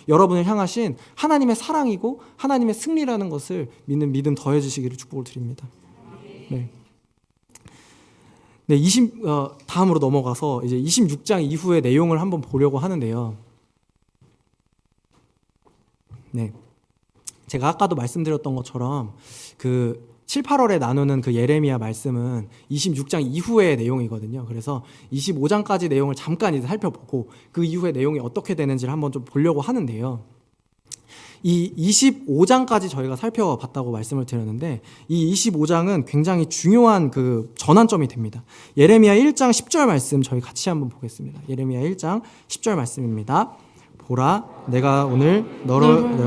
여러분을 향하신 하나님의 사랑이고 하나님의 승리라는 것을 믿는 믿음 더해주시기를 축복을 드립니다. 네. 네, 다음으로 넘어가서 이제 26장 이후의 내용을 한번 보려고 하는데요. 네. 제가 아까도 말씀드렸던 것처럼 그 7, 8월에 나누는 그 예레미야 말씀은 26장 이후의 내용이거든요. 그래서 25장까지 내용을 잠깐 이제 살펴보고 그 이후의 내용이 어떻게 되는지를 한번 좀 보려고 하는데요. 이 25장까지 저희가 살펴봤다고 말씀을 드렸는데 이 25장은 굉장히 중요한 그 전환점이 됩니다. 예레미야 1장 10절 말씀 저희 같이 한번 보겠습니다. 예레미야 1장 10절 말씀입니다. 보라, 내가 오늘 너를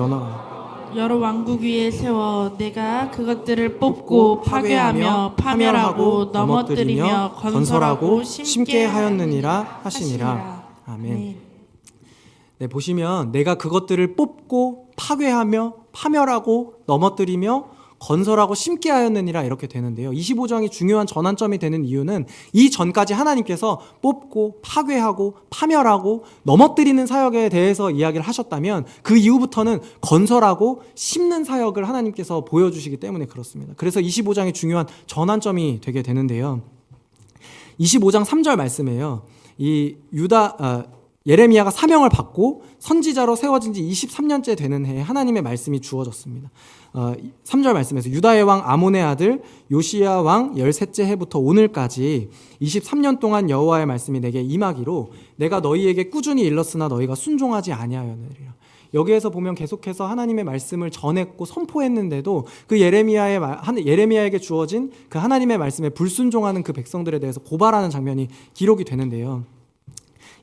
여러 왕국 위에 세워 내가 그것들을 뽑고 파괴하며 파멸하고 넘어뜨리며 건설하고 심게 하였느니라 하시니라. 아멘. 네, 보시면 내가 그것들을 뽑고 파괴하며 파멸하고 넘어뜨리며 건설하고 심게 하였느니라 이렇게 되는데요. 25장이 중요한 전환점이 되는 이유는 이 전까지 하나님께서 뽑고 파괴하고 파멸하고 넘어뜨리는 사역에 대해서 이야기를 하셨다면 그 이후부터는 건설하고 심는 사역을 하나님께서 보여주시기 때문에 그렇습니다. 그래서 25장이 중요한 전환점이 되게 되는데요. 25장 3절 말씀이에요. 예레미야가 사명을 받고 선지자로 세워진 지 23년째 되는 해에 하나님의 말씀이 주어졌습니다. 3절 말씀에서 유다의 왕 아몬의 아들 요시야 왕 13째 해부터 오늘까지 23년 동안 여호와의 말씀이 내게 임하기로 내가 너희에게 꾸준히 일렀으나 너희가 순종하지 아니하였느니라. 여기에서 보면 계속해서 하나님의 말씀을 전했고 선포했는데도 그 예레미야에게 주어진 그 하나님의 말씀에 불순종하는 그 백성들에 대해서 고발하는 장면이 기록이 되는데요.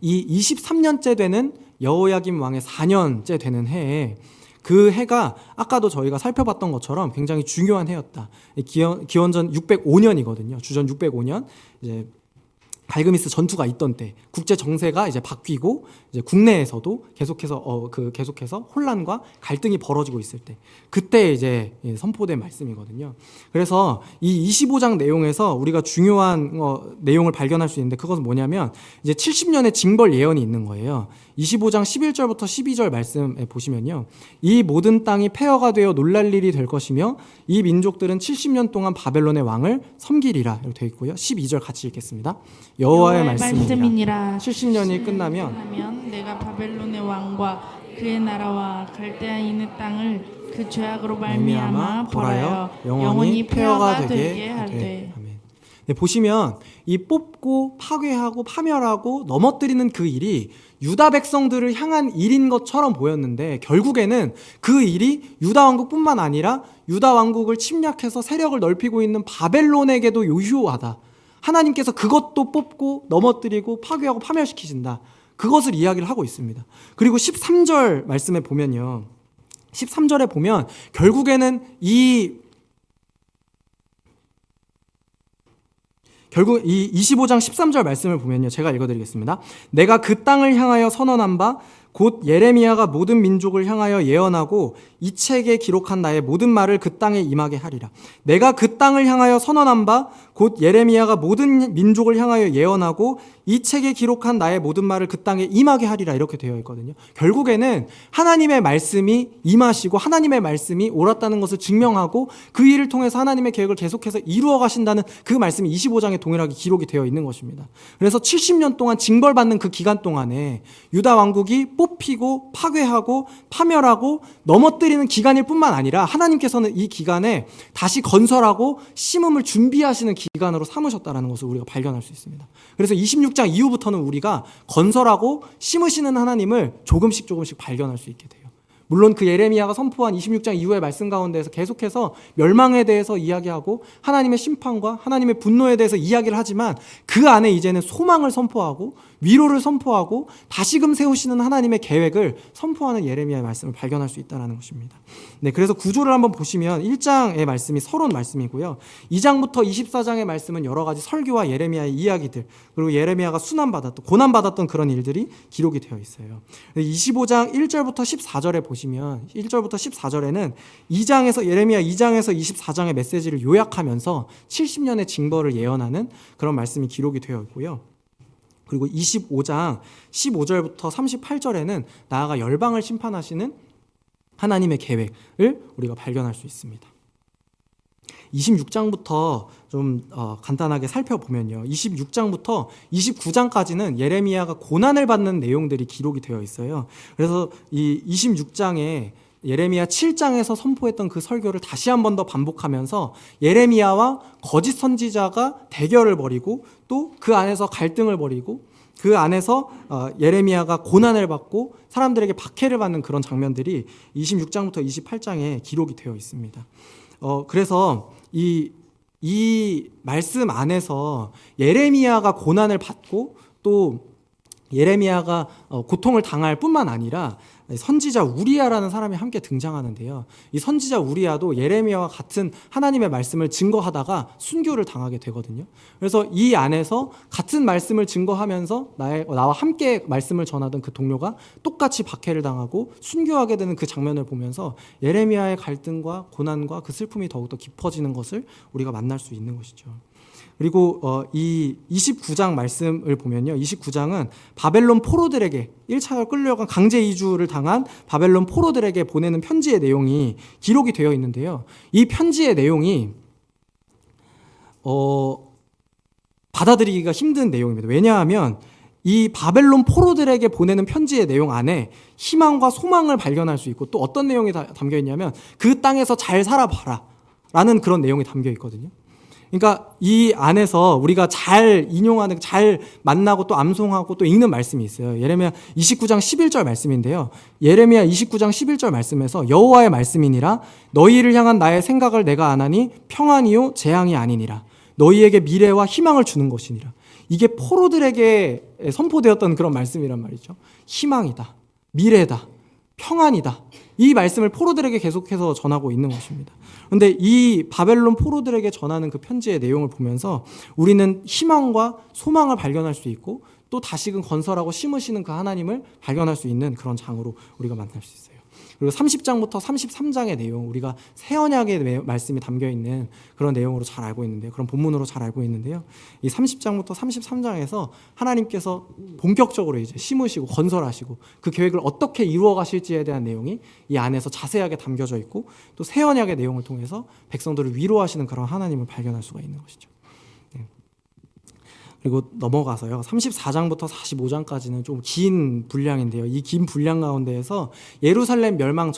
이 23년째 되는 여호야김 왕의 4년째 되는 해에 그 해가 아까도 저희가 살펴봤던 것처럼 굉장히 중요한 해였다. 기원전 605년이거든요. 주전 605년 이제 갈그미스 전투가 있던 때 국제 정세가 이제 바뀌고 이제 국내에서도 계속해서 혼란과 갈등이 벌어지고 있을 때 그때 이제 선포된 말씀이거든요. 그래서 이 25장 내용에서 우리가 중요한 내용을 발견할 수 있는데 그것은 뭐냐면 이제 70년의 징벌 예언이 있는 거예요. 25장 11절부터 12절 말씀에 보시면요. 이 모든 땅이 폐허가 되어 놀랄 일이 될 것이며 이 민족들은 70년 동안 바벨론의 왕을 섬기리라 이렇게 되어 있고요. 12절 같이 읽겠습니다. 여호와의 말씀이니라. 70년이 끝나면 내가 바벨론의 왕과 그의 나라와 갈대아 인의 땅을 그 죄악으로 말미암아 벌하여 영원히 폐허가 되게 하되. 네, 보시면 이 뽑고 파괴하고 파멸하고 넘어뜨리는 그 일이 유다 백성들을 향한 일인 것처럼 보였는데 결국에는 그 일이 유다 왕국뿐만 아니라 유다 왕국을 침략해서 세력을 넓히고 있는 바벨론에게도 유효하다. 하나님께서 그것도 뽑고 넘어뜨리고 파괴하고 파멸시키신다. 그것을 이야기를 하고 있습니다. 그리고 13절 말씀에 보면요. 13절에 보면 결국 이 25장 13절 말씀을 보면요. 제가 읽어드리겠습니다. 내가 그 땅을 향하여 선언한 바 곧 예레미야가 모든 민족을 향하여 예언하고 이 책에 기록한 나의 모든 말을 그 땅에 임하게 하리라. 내가 그 땅을 향하여 선언한 바 곧 예레미야가 모든 민족을 향하여 예언하고 이 책에 기록한 나의 모든 말을 그 땅에 임하게 하리라. 이렇게 되어 있거든요. 결국에는 하나님의 말씀이 임하시고 하나님의 말씀이 옳았다는 것을 증명하고 그 일을 통해서 하나님의 계획을 계속해서 이루어 가신다는 그 말씀이 25장에 동일하게 기록이 되어 있는 것입니다. 그래서 70년 동안 징벌받는 그 기간 동안에 유다 왕국이 뽑히고 파괴하고 파멸하고 넘어뜨리는 기간일 뿐만 아니라 하나님께서는 이 기간에 다시 건설하고 심음을 준비하시는 기간으로 삼으셨다는 것을 우리가 발견할 수 있습니다. 그래서 26장 이후부터는 우리가 건설하고 심으시는 하나님을 조금씩 발견할 수 있게 돼요. 물론 그 예레미야가 선포한 26장 이후의 말씀 가운데에서 계속해서 멸망에 대해서 이야기하고 하나님의 심판과 하나님의 분노에 대해서 이야기를 하지만 그 안에 이제는 소망을 선포하고 위로를 선포하고 다시금 세우시는 하나님의 계획을 선포하는 예레미야의 말씀을 발견할 수 있다는 것입니다. 네, 그래서 구조를 한번 보시면 1장의 말씀이 서론 말씀이고요. 2장부터 24장의 말씀은 여러 가지 설교와 예레미야의 이야기들, 그리고 예레미야가 순환받았던, 고난받았던 그런 일들이 기록이 되어 있어요. 25장 1절부터 14절에 보시면 1절부터 14절에는 2장에서 예레미야 2장에서 24장의 메시지를 요약하면서 70년의 징벌을 예언하는 그런 말씀이 기록이 되어 있고요. 그리고 25장 15절부터 38절에는 나아가 열방을 심판하시는 하나님의 계획을 우리가 발견할 수 있습니다. 26장부터 좀 간단하게 살펴보면요. 26장부터 29장까지는 예레미야가 고난을 받는 내용들이 기록이 되어 있어요. 그래서 이 26장에 예레미야 7장에서 선포했던 그 설교를 다시 한 번 더 반복하면서 예레미야와 거짓 선지자가 대결을 벌이고 또 그 안에서 갈등을 벌이고 그 안에서 예레미야가 고난을 받고 사람들에게 박해를 받는 그런 장면들이 26장부터 28장에 기록이 되어 있습니다. 그래서 이 말씀 안에서 예레미야가 고난을 받고 또 예레미야가 고통을 당할 뿐만 아니라 선지자 우리야라는 사람이 함께 등장하는데요. 이 선지자 우리야도 예레미야와 같은 하나님의 말씀을 증거하다가 순교를 당하게 되거든요. 그래서 이 안에서 같은 말씀을 증거하면서 나와 함께 말씀을 전하던 그 동료가 똑같이 박해를 당하고 순교하게 되는 그 장면을 보면서 예레미야의 갈등과 고난과 그 슬픔이 더욱더 깊어지는 것을 우리가 만날 수 있는 것이죠. 그리고 이 29장 말씀을 보면요. 29장은 바벨론 포로들에게 1차 끌려간 강제 이주를 당한 바벨론 포로들에게 보내는 편지의 내용이 기록이 되어 있는데요. 이 편지의 내용이 받아들이기가 힘든 내용입니다. 왜냐하면 이 바벨론 포로들에게 보내는 편지의 내용 안에 희망과 소망을 발견할 수 있고 또 어떤 내용이 담겨 있냐면 그 땅에서 잘 살아봐라 라는 그런 내용이 담겨 있거든요. 그러니까 이 안에서 우리가 잘 인용하는, 잘 만나고 또 암송하고 또 읽는 말씀이 있어요. 예레미야 29장 11절 말씀인데요. 예레미야 29장 11절 말씀에서 여호와의 말씀이니라 너희를 향한 나의 생각을 내가 아나니 평안이요 재앙이 아니니라 너희에게 미래와 희망을 주는 것이니라. 이게 포로들에게 선포되었던 그런 말씀이란 말이죠. 희망이다, 미래다, 평안이다. 이 말씀을 포로들에게 계속해서 전하고 있는 것입니다. 그런데 이 바벨론 포로들에게 전하는 그 편지의 내용을 보면서 우리는 희망과 소망을 발견할 수 있고 또 다시금 건설하고 심으시는 그 하나님을 발견할 수 있는 그런 장으로 우리가 만날 수 있어요. 그리고 30장부터 33장의 내용, 우리가 새 언약의 말씀이 담겨 있는 그런 내용으로 잘 알고 있는데요. 그런 본문으로 잘 알고 있는데요. 이 30장부터 33장에서 하나님께서 본격적으로 이제 심으시고 건설하시고 그 계획을 어떻게 이루어 가실지에 대한 내용이 이 안에서 자세하게 담겨져 있고 또 새 언약의 내용을 통해서 백성들을 위로하시는 그런 하나님을 발견할 수가 있는 것이죠. 그리고 넘어가서요. 34장부터 45장까지는 좀 긴 분량인데요. 이 긴 분량 가운데에서 예루살렘 멸망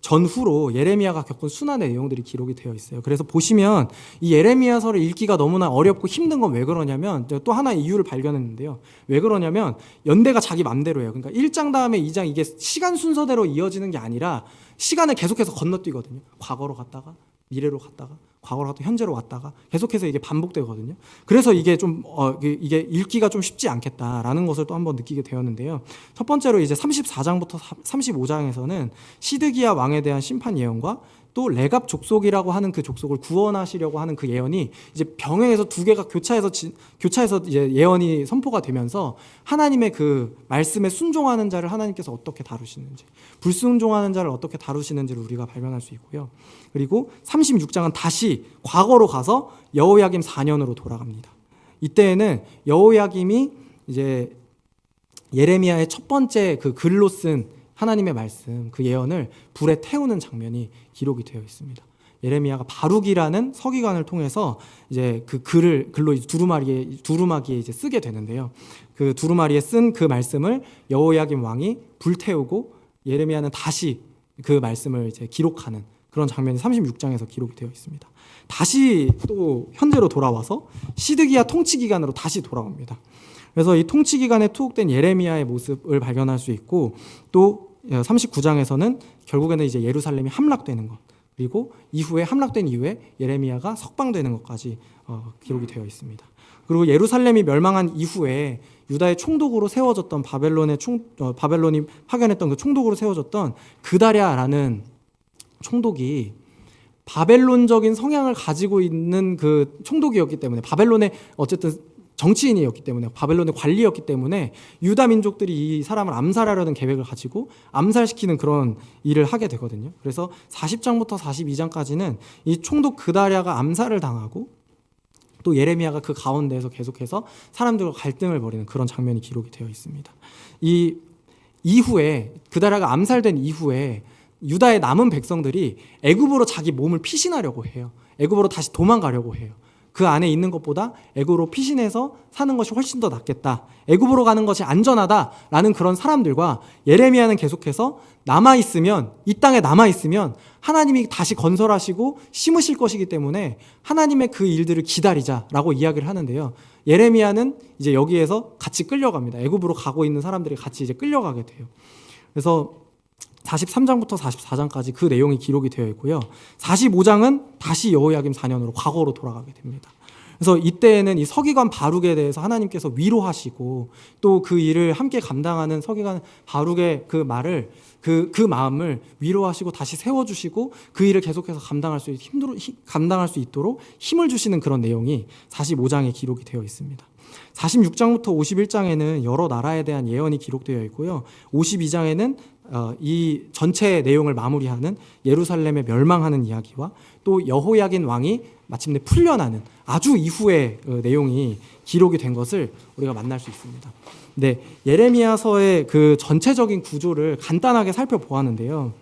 전후로 예레미야가 겪은 순환의 내용들이 기록이 되어 있어요. 그래서 보시면 이 예레미야서를 읽기가 너무나 어렵고 힘든 건 왜 그러냐면 또 하나의 이유를 발견했는데요. 왜 그러냐면 연대가 자기 맘대로예요. 그러니까 1장 다음에 2장 이게 시간 순서대로 이어지는 게 아니라 시간을 계속해서 건너뛰거든요. 과거로 갔다가 미래로 갔다가 과거로 갔다 현재로 왔다가 계속해서 이게 반복되거든요. 그래서 이게 좀 이게 읽기가 좀 쉽지 않겠다라는 것을 또 한번 느끼게 되었는데요. 첫 번째로 이제 34장부터 35장에서는 시드기야 왕에 대한 심판 예언과 또 레갑 족속이라고 하는 그 족속을 구원하시려고 하는 그 예언이 이제 병행해서 두 개가 교차해서 이제 예언이 선포가 되면서 하나님의 그 말씀에 순종하는 자를 하나님께서 어떻게 다루시는지, 불순종하는 자를 어떻게 다루시는지를 우리가 발견할 수 있고요. 그리고 36장은 다시 과거로 가서 여호야김 4년으로 돌아갑니다. 이때에는 여호야김이 이제 예레미야의 첫 번째 그 글로 쓴 하나님의 말씀, 그 예언을 불에 태우는 장면이 기록이 되어 있습니다. 예레미야가 바룩이라는 서기관을 통해서 이제 그 글로 두루마기에 이제 쓰게 되는데요. 그 두루마리에 쓴 그 말씀을 여호야김 왕이 불태우고 예레미야는 다시 그 말씀을 이제 기록하는 그런 장면이 36장에서 기록이 되어 있습니다. 다시 또 현재로 돌아와서 시드기야 통치 기간으로 다시 돌아옵니다. 그래서 이 통치 기간에 투옥된 예레미야의 모습을 발견할 수 있고, 또 39장에서는 결국에는 이제 예루살렘이 함락되는 것, 그리고 이후에 함락된 이후에 예레미야가 석방되는 것까지 기록이 되어 있습니다. 그리고 예루살렘이 멸망한 이후에 유다의 총독으로 세워졌던 바벨론이 파견했던 그 총독으로 세워졌던 그다랴라는 총독이 바벨론적인 성향을 가지고 있는 그 총독이었기 때문에, 바벨론의 어쨌든 정치인이었기 때문에, 바벨론의 관리였기 때문에 유다 민족들이 이 사람을 암살하려는 계획을 가지고 암살시키는 그런 일을 하게 되거든요. 그래서 40장부터 42장까지는 이 총독 그다랴가 암살을 당하고 또 예레미야가 그 가운데에서 계속해서 사람들과 갈등을 벌이는 그런 장면이 기록이 되어 있습니다. 이 이후에 그다랴가 암살된 이후에 유다의 남은 백성들이 애굽으로 자기 몸을 피신하려고 해요. 애굽으로 다시 도망가려고 해요. 그 안에 있는 것보다 애굽으로 피신해서 사는 것이 훨씬 더 낫겠다, 애굽으로 가는 것이 안전하다라는 그런 사람들과 예레미야는 계속해서 남아있으면, 이 땅에 남아있으면 하나님이 다시 건설하시고 심으실 것이기 때문에 하나님의 그 일들을 기다리자라고 이야기를 하는데요. 예레미야는 이제 여기에서 같이 끌려갑니다. 애굽으로 가고 있는 사람들이 같이 이제 끌려가게 돼요. 그래서 43장부터 44장까지 그 내용이 기록이 되어 있고요. 45장은 다시 여호야김 4년으로 과거로 돌아가게 됩니다. 그래서 이때에는 이 서기관 바룩에 대해서 하나님께서 위로하시고 또 그 일을 함께 감당하는 서기관 바룩의 그 말을 그 마음을 위로하시고 다시 세워주시고 그 일을 계속해서 감당할 수 있도록 힘을 주시는 그런 내용이 45장에 기록이 되어 있습니다. 46장부터 51장에는 여러 나라에 대한 예언이 기록되어 있고요. 52장에는 이 전체 내용을 마무리하는 예루살렘의 멸망하는 이야기와 또 여호야긴 왕이 마침내 풀려나는 아주 이후의 내용이 기록이 된 것을 우리가 만날 수 있습니다. 네, 예레미야서의 그 전체적인 구조를 간단하게 살펴보았는데요.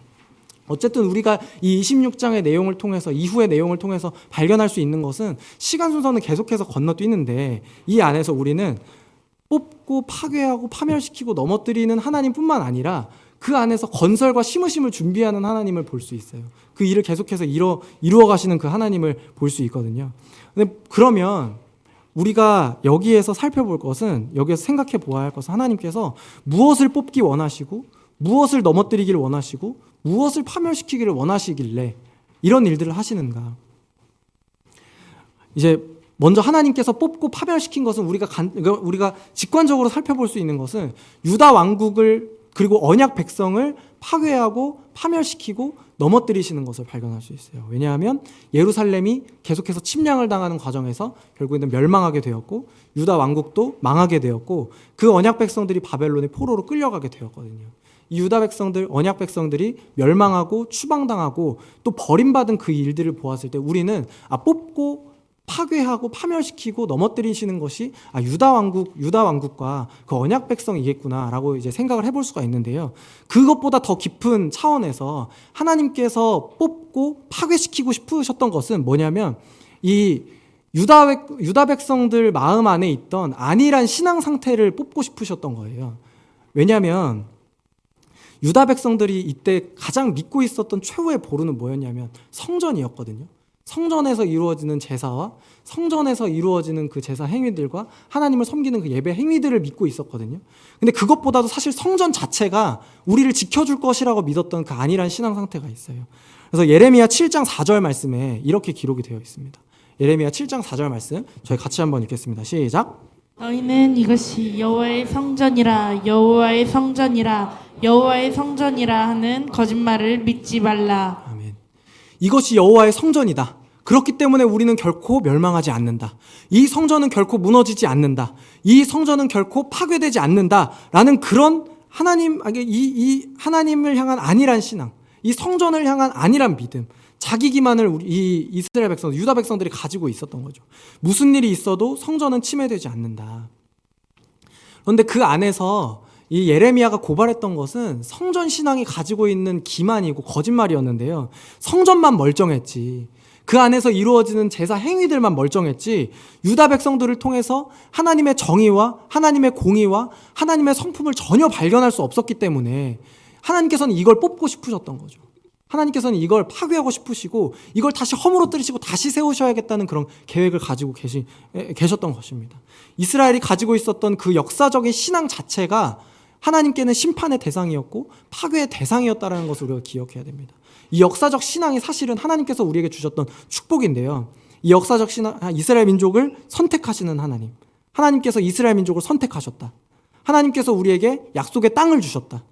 어쨌든 우리가 이 26장의 내용을 통해서, 이후의 내용을 통해서 발견할 수 있는 것은 시간 순서는 계속해서 건너뛰는데 이 안에서 우리는 뽑고 파괴하고 파멸시키고 넘어뜨리는 하나님뿐만 아니라 그 안에서 건설과 심으심을 준비하는 하나님을 볼 수 있어요. 그 일을 계속해서 이루어 가시는 그 하나님을 볼 수 있거든요. 근데 그러면 우리가 여기에서 살펴볼 것은, 여기에서 생각해 보아야 할 것은 하나님께서 무엇을 뽑기 원하시고 무엇을 넘어뜨리기를 원하시고 무엇을 파멸시키기를 원하시길래 이런 일들을 하시는가. 이제 먼저 하나님께서 뽑고 파멸시킨 것은 우리가 직관적으로 살펴볼 수 있는 것은 유다 왕국을, 그리고 언약 백성을 파괴하고 파멸시키고 넘어뜨리시는 것을 발견할 수 있어요. 왜냐하면 예루살렘이 계속해서 침략을 당하는 과정에서 결국에는 멸망하게 되었고 유다 왕국도 망하게 되었고 그 언약 백성들이 바벨론의 포로로 끌려가게 되었거든요. 이 유다 백성들, 언약 백성들이 멸망하고 추방당하고 또 버림받은 그 일들을 보았을 때 우리는 뽑고 파괴하고 파멸시키고 넘어뜨리시는 것이 유다 왕국과 그 언약 백성이겠구나라고 이제 생각을 해볼 수가 있는데요. 그것보다 더 깊은 차원에서 하나님께서 뽑고 파괴시키고 싶으셨던 것은 뭐냐면 이 유다 백성들 마음 안에 있던 안일한 신앙 상태를 뽑고 싶으셨던 거예요. 왜냐하면 유다 백성들이 이때 가장 믿고 있었던 최후의 보루는 뭐였냐면 성전이었거든요. 성전에서 이루어지는 제사와 성전에서 이루어지는 그 제사 행위들과 하나님을 섬기는 그 예배 행위들을 믿고 있었거든요. 근데 그것보다도 사실 성전 자체가 우리를 지켜줄 것이라고 믿었던 그 안일한 신앙 상태가 있어요. 그래서 예레미야 7장 4절 말씀에 이렇게 기록이 되어 있습니다. 예레미야 7장 4절 말씀 저희 같이 한번 읽겠습니다. 시작. 너희는 이것이 여호와의 성전이라 여호와의 성전이라 여호와의 성전이라 하는 거짓말을 믿지 말라. 아멘. 이것이 여호와의 성전이다. 그렇기 때문에 우리는 결코 멸망하지 않는다. 이 성전은 결코 무너지지 않는다. 이 성전은 결코 파괴되지 않는다라는 그런 이 하나님을 향한 안일한 신앙, 이 성전을 향한 안일한 믿음, 자기 기만을 이 이스라엘 백성, 유다 백성들이 가지고 있었던 거죠. 무슨 일이 있어도 성전은 침해되지 않는다. 그런데 그 안에서 이 예레미야가 고발했던 것은 성전 신앙이 가지고 있는 기만이고 거짓말이었는데요. 성전만 멀쩡했지, 그 안에서 이루어지는 제사 행위들만 멀쩡했지, 유다 백성들을 통해서 하나님의 정의와 하나님의 공의와 하나님의 성품을 전혀 발견할 수 없었기 때문에 하나님께서는 이걸 뽑고 싶으셨던 거죠. 하나님께서는 이걸 파괴하고 싶으시고 이걸 다시 허물어뜨리시고 다시 세우셔야겠다는 그런 계획을 가지고 계셨던 것입니다. 이스라엘이 가지고 있었던 그 역사적인 신앙 자체가 하나님께는 심판의 대상이었고 파괴의 대상이었다는 것을 우리가 기억해야 됩니다. 이 역사적 신앙이 사실은 하나님께서 우리에게 주셨던 축복인데요. 이 역사적 신앙, 이스라엘 민족을 선택하시는 하나님, 하나님께서 이스라엘 민족을 선택하셨다. 하나님께서 우리에게 약속의 땅을 주셨다.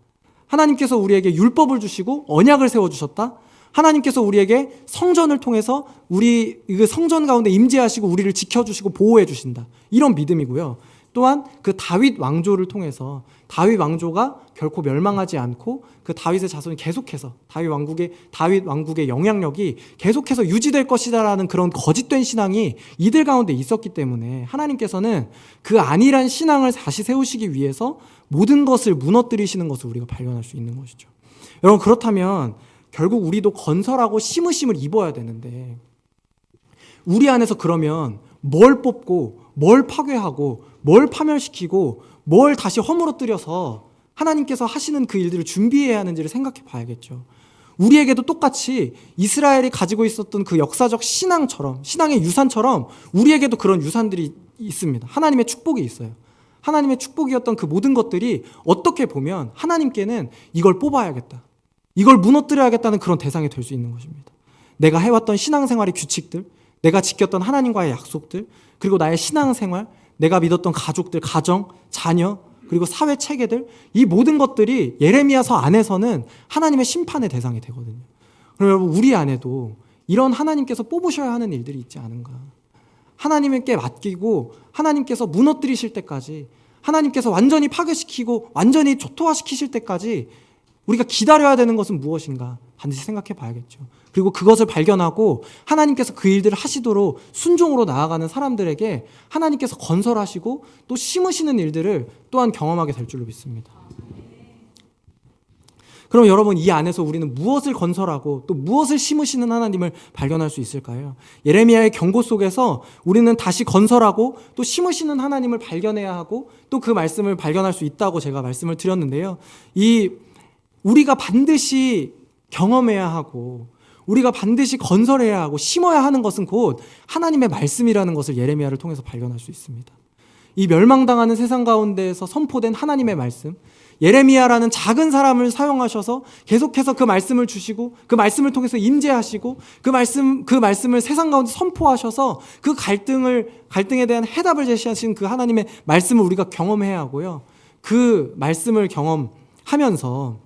하나님께서 우리에게 율법을 주시고 언약을 세워주셨다. 하나님께서 우리에게 성전을 통해서 우리 그 성전 가운데 임재하시고 우리를 지켜주시고 보호해 주신다. 이런 믿음이고요. 또한 그 다윗 왕조를 통해서 다윗 왕조가 결코 멸망하지 않고 그 다윗의 자손이 계속해서 다윗 왕국의 영향력이 계속해서 유지될 것이다라는 그런 거짓된 신앙이 이들 가운데 있었기 때문에 하나님께서는 그 안일한 신앙을 다시 세우시기 위해서 모든 것을 무너뜨리시는 것을 우리가 발견할 수 있는 것이죠. 여러분, 그렇다면 결국 우리도 건설하고 심으심을 입어야 되는데 우리 안에서 그러면 뭘 뽑고 뭘 파괴하고 뭘 파멸시키고 뭘 다시 허물어뜨려서 하나님께서 하시는 그 일들을 준비해야 하는지를 생각해 봐야겠죠. 우리에게도 똑같이 이스라엘이 가지고 있었던 그 역사적 신앙처럼, 신앙의 유산처럼 우리에게도 그런 유산들이 있습니다. 하나님의 축복이 있어요. 하나님의 축복이었던 그 모든 것들이 어떻게 보면 하나님께는 이걸 뽑아야겠다, 이걸 무너뜨려야겠다는 그런 대상이 될 수 있는 것입니다. 내가 해왔던 신앙생활의 규칙들, 내가 지켰던 하나님과의 약속들, 그리고 나의 신앙생활, 내가 믿었던 가족들, 가정, 자녀, 그리고 사회 체계들, 이 모든 것들이 예레미야서 안에서는 하나님의 심판의 대상이 되거든요. 그럼 여러분, 우리 안에도 이런 하나님께서 뽑으셔야 하는 일들이 있지 않은가? 하나님께 맡기고 하나님께서 무너뜨리실 때까지, 하나님께서 완전히 파괴시키고 완전히 초토화시키실 때까지 우리가 기다려야 되는 것은 무엇인가 반드시 생각해 봐야겠죠. 그리고 그것을 발견하고 하나님께서 그 일들을 하시도록 순종으로 나아가는 사람들에게 하나님께서 건설하시고 또 심으시는 일들을 또한 경험하게 될 줄로 믿습니다. 그럼 여러분, 이 안에서 우리는 무엇을 건설하고 또 무엇을 심으시는 하나님을 발견할 수 있을까요? 예레미야의 경고 속에서 우리는 다시 건설하고 또 심으시는 하나님을 발견해야 하고 또 그 말씀을 발견할 수 있다고 제가 말씀을 드렸는데요. 우리가 반드시 경험해야 하고 우리가 반드시 건설해야 하고 심어야 하는 것은 곧 하나님의 말씀이라는 것을 예레미야를 통해서 발견할 수 있습니다. 이 멸망당하는 세상 가운데에서 선포된 하나님의 말씀, 예레미야라는 작은 사람을 사용하셔서 계속해서 그 말씀을 주시고 그 말씀을 통해서 임재하시고 그 말씀을 세상 가운데 선포하셔서 그 갈등에 대한 해답을 제시하신 그 하나님의 말씀을 우리가 경험해야 하고요. 그 말씀을 경험하면서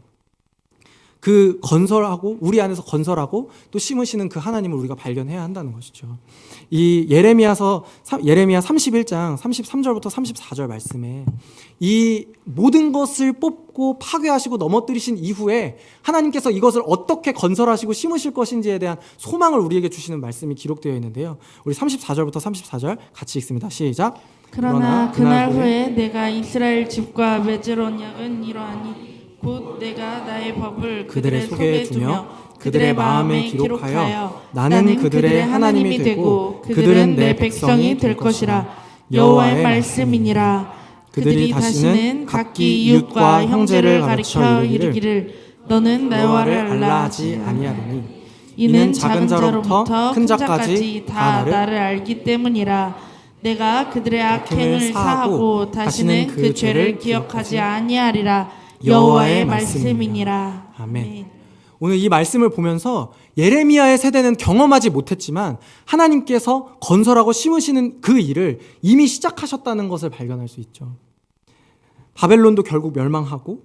그 건설하고 우리 안에서 건설하고 또 심으시는 그 하나님을 우리가 발견해야 한다는 것이죠. 이 예레미야 31장 33절부터 34절 말씀에 이 모든 것을 뽑고 파괴하시고 넘어뜨리신 이후에 하나님께서 이것을 어떻게 건설하시고 심으실 것인지에 대한 소망을 우리에게 주시는 말씀이 기록되어 있는데요. 우리 34절부터 34절 같이 읽습니다. 시작. 그러나 그날 후에 내가 이스라엘 집과 맺을 언약은 이러하니 곧 내가 나의 법을 그들의 속에 두며 그들의 마음에 기록하여 나는 그들의 하나님이 되고 그들은 내 백성이 될 것이라. 여호와의 말씀이니라. 그들이 다시는 각기 이웃과 형제를 가리켜 이르기를 너는 나와를 알라 하지 아니하리니 이는 작은 자로부터 큰 자까지 다 나를 알기 때문이라. 내가 그들의 악행을 사하고 다시는 그 죄를 기억하지 아니하리라. 여호와의 말씀이니라. 아멘. 오늘 이 말씀을 보면서 예레미야의 세대는 경험하지 못했지만 하나님께서 건설하고 심으시는 그 일을 이미 시작하셨다는 것을 발견할 수 있죠. 바벨론도 결국 멸망하고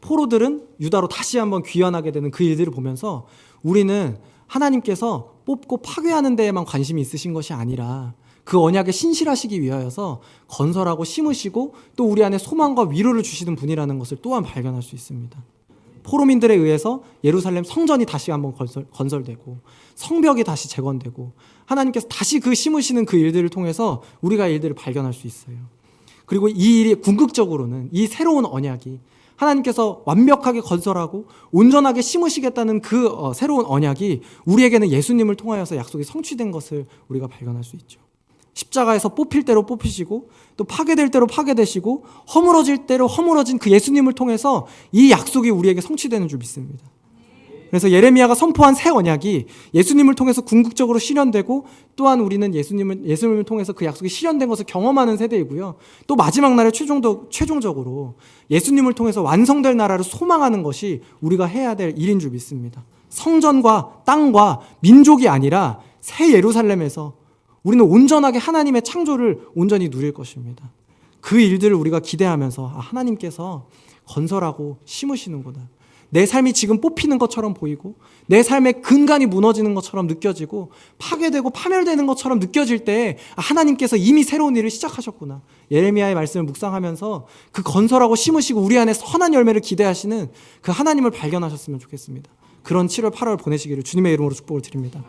포로들은 유다로 다시 한번 귀환하게 되는 그 일들을 보면서 우리는 하나님께서 뽑고 파괴하는 데에만 관심이 있으신 것이 아니라 그 언약에 신실하시기 위하여서 건설하고 심으시고 또 우리 안에 소망과 위로를 주시는 분이라는 것을 또한 발견할 수 있습니다. 포로민들에 의해서 예루살렘 성전이 다시 한번 건설되고 성벽이 다시 재건되고 하나님께서 다시 그 심으시는 그 일들을 통해서 우리가 일들을 발견할 수 있어요. 그리고 이 일이 궁극적으로는 이 새로운 언약이 하나님께서 완벽하게 건설하고 온전하게 심으시겠다는 그 새로운 언약이 우리에게는 예수님을 통하여서 약속이 성취된 것을 우리가 발견할 수 있죠. 십자가에서 뽑힐 대로 뽑히시고 또 파괴될 대로 파괴되시고 허물어질 대로 허물어진 그 예수님을 통해서 이 약속이 우리에게 성취되는 줄 믿습니다. 그래서 예레미야가 선포한 새 언약이 예수님을 통해서 궁극적으로 실현되고 또한 우리는 예수님을 통해서 그 약속이 실현된 것을 경험하는 세대이고요. 또 마지막 날에 최종적으로 예수님을 통해서 완성될 나라를 소망하는 것이 우리가 해야 될 일인 줄 믿습니다. 성전과 땅과 민족이 아니라 새 예루살렘에서 우리는 온전하게 하나님의 창조를 온전히 누릴 것입니다. 그 일들을 우리가 기대하면서 하나님께서 건설하고 심으시는구나. 내 삶이 지금 뽑히는 것처럼 보이고 내 삶의 근간이 무너지는 것처럼 느껴지고 파괴되고 파멸되는 것처럼 느껴질 때 하나님께서 이미 새로운 일을 시작하셨구나. 예레미야의 말씀을 묵상하면서 그 건설하고 심으시고 우리 안에 선한 열매를 기대하시는 그 하나님을 발견하셨으면 좋겠습니다. 그런 7월 8월 보내시기를 주님의 이름으로 축복을 드립니다.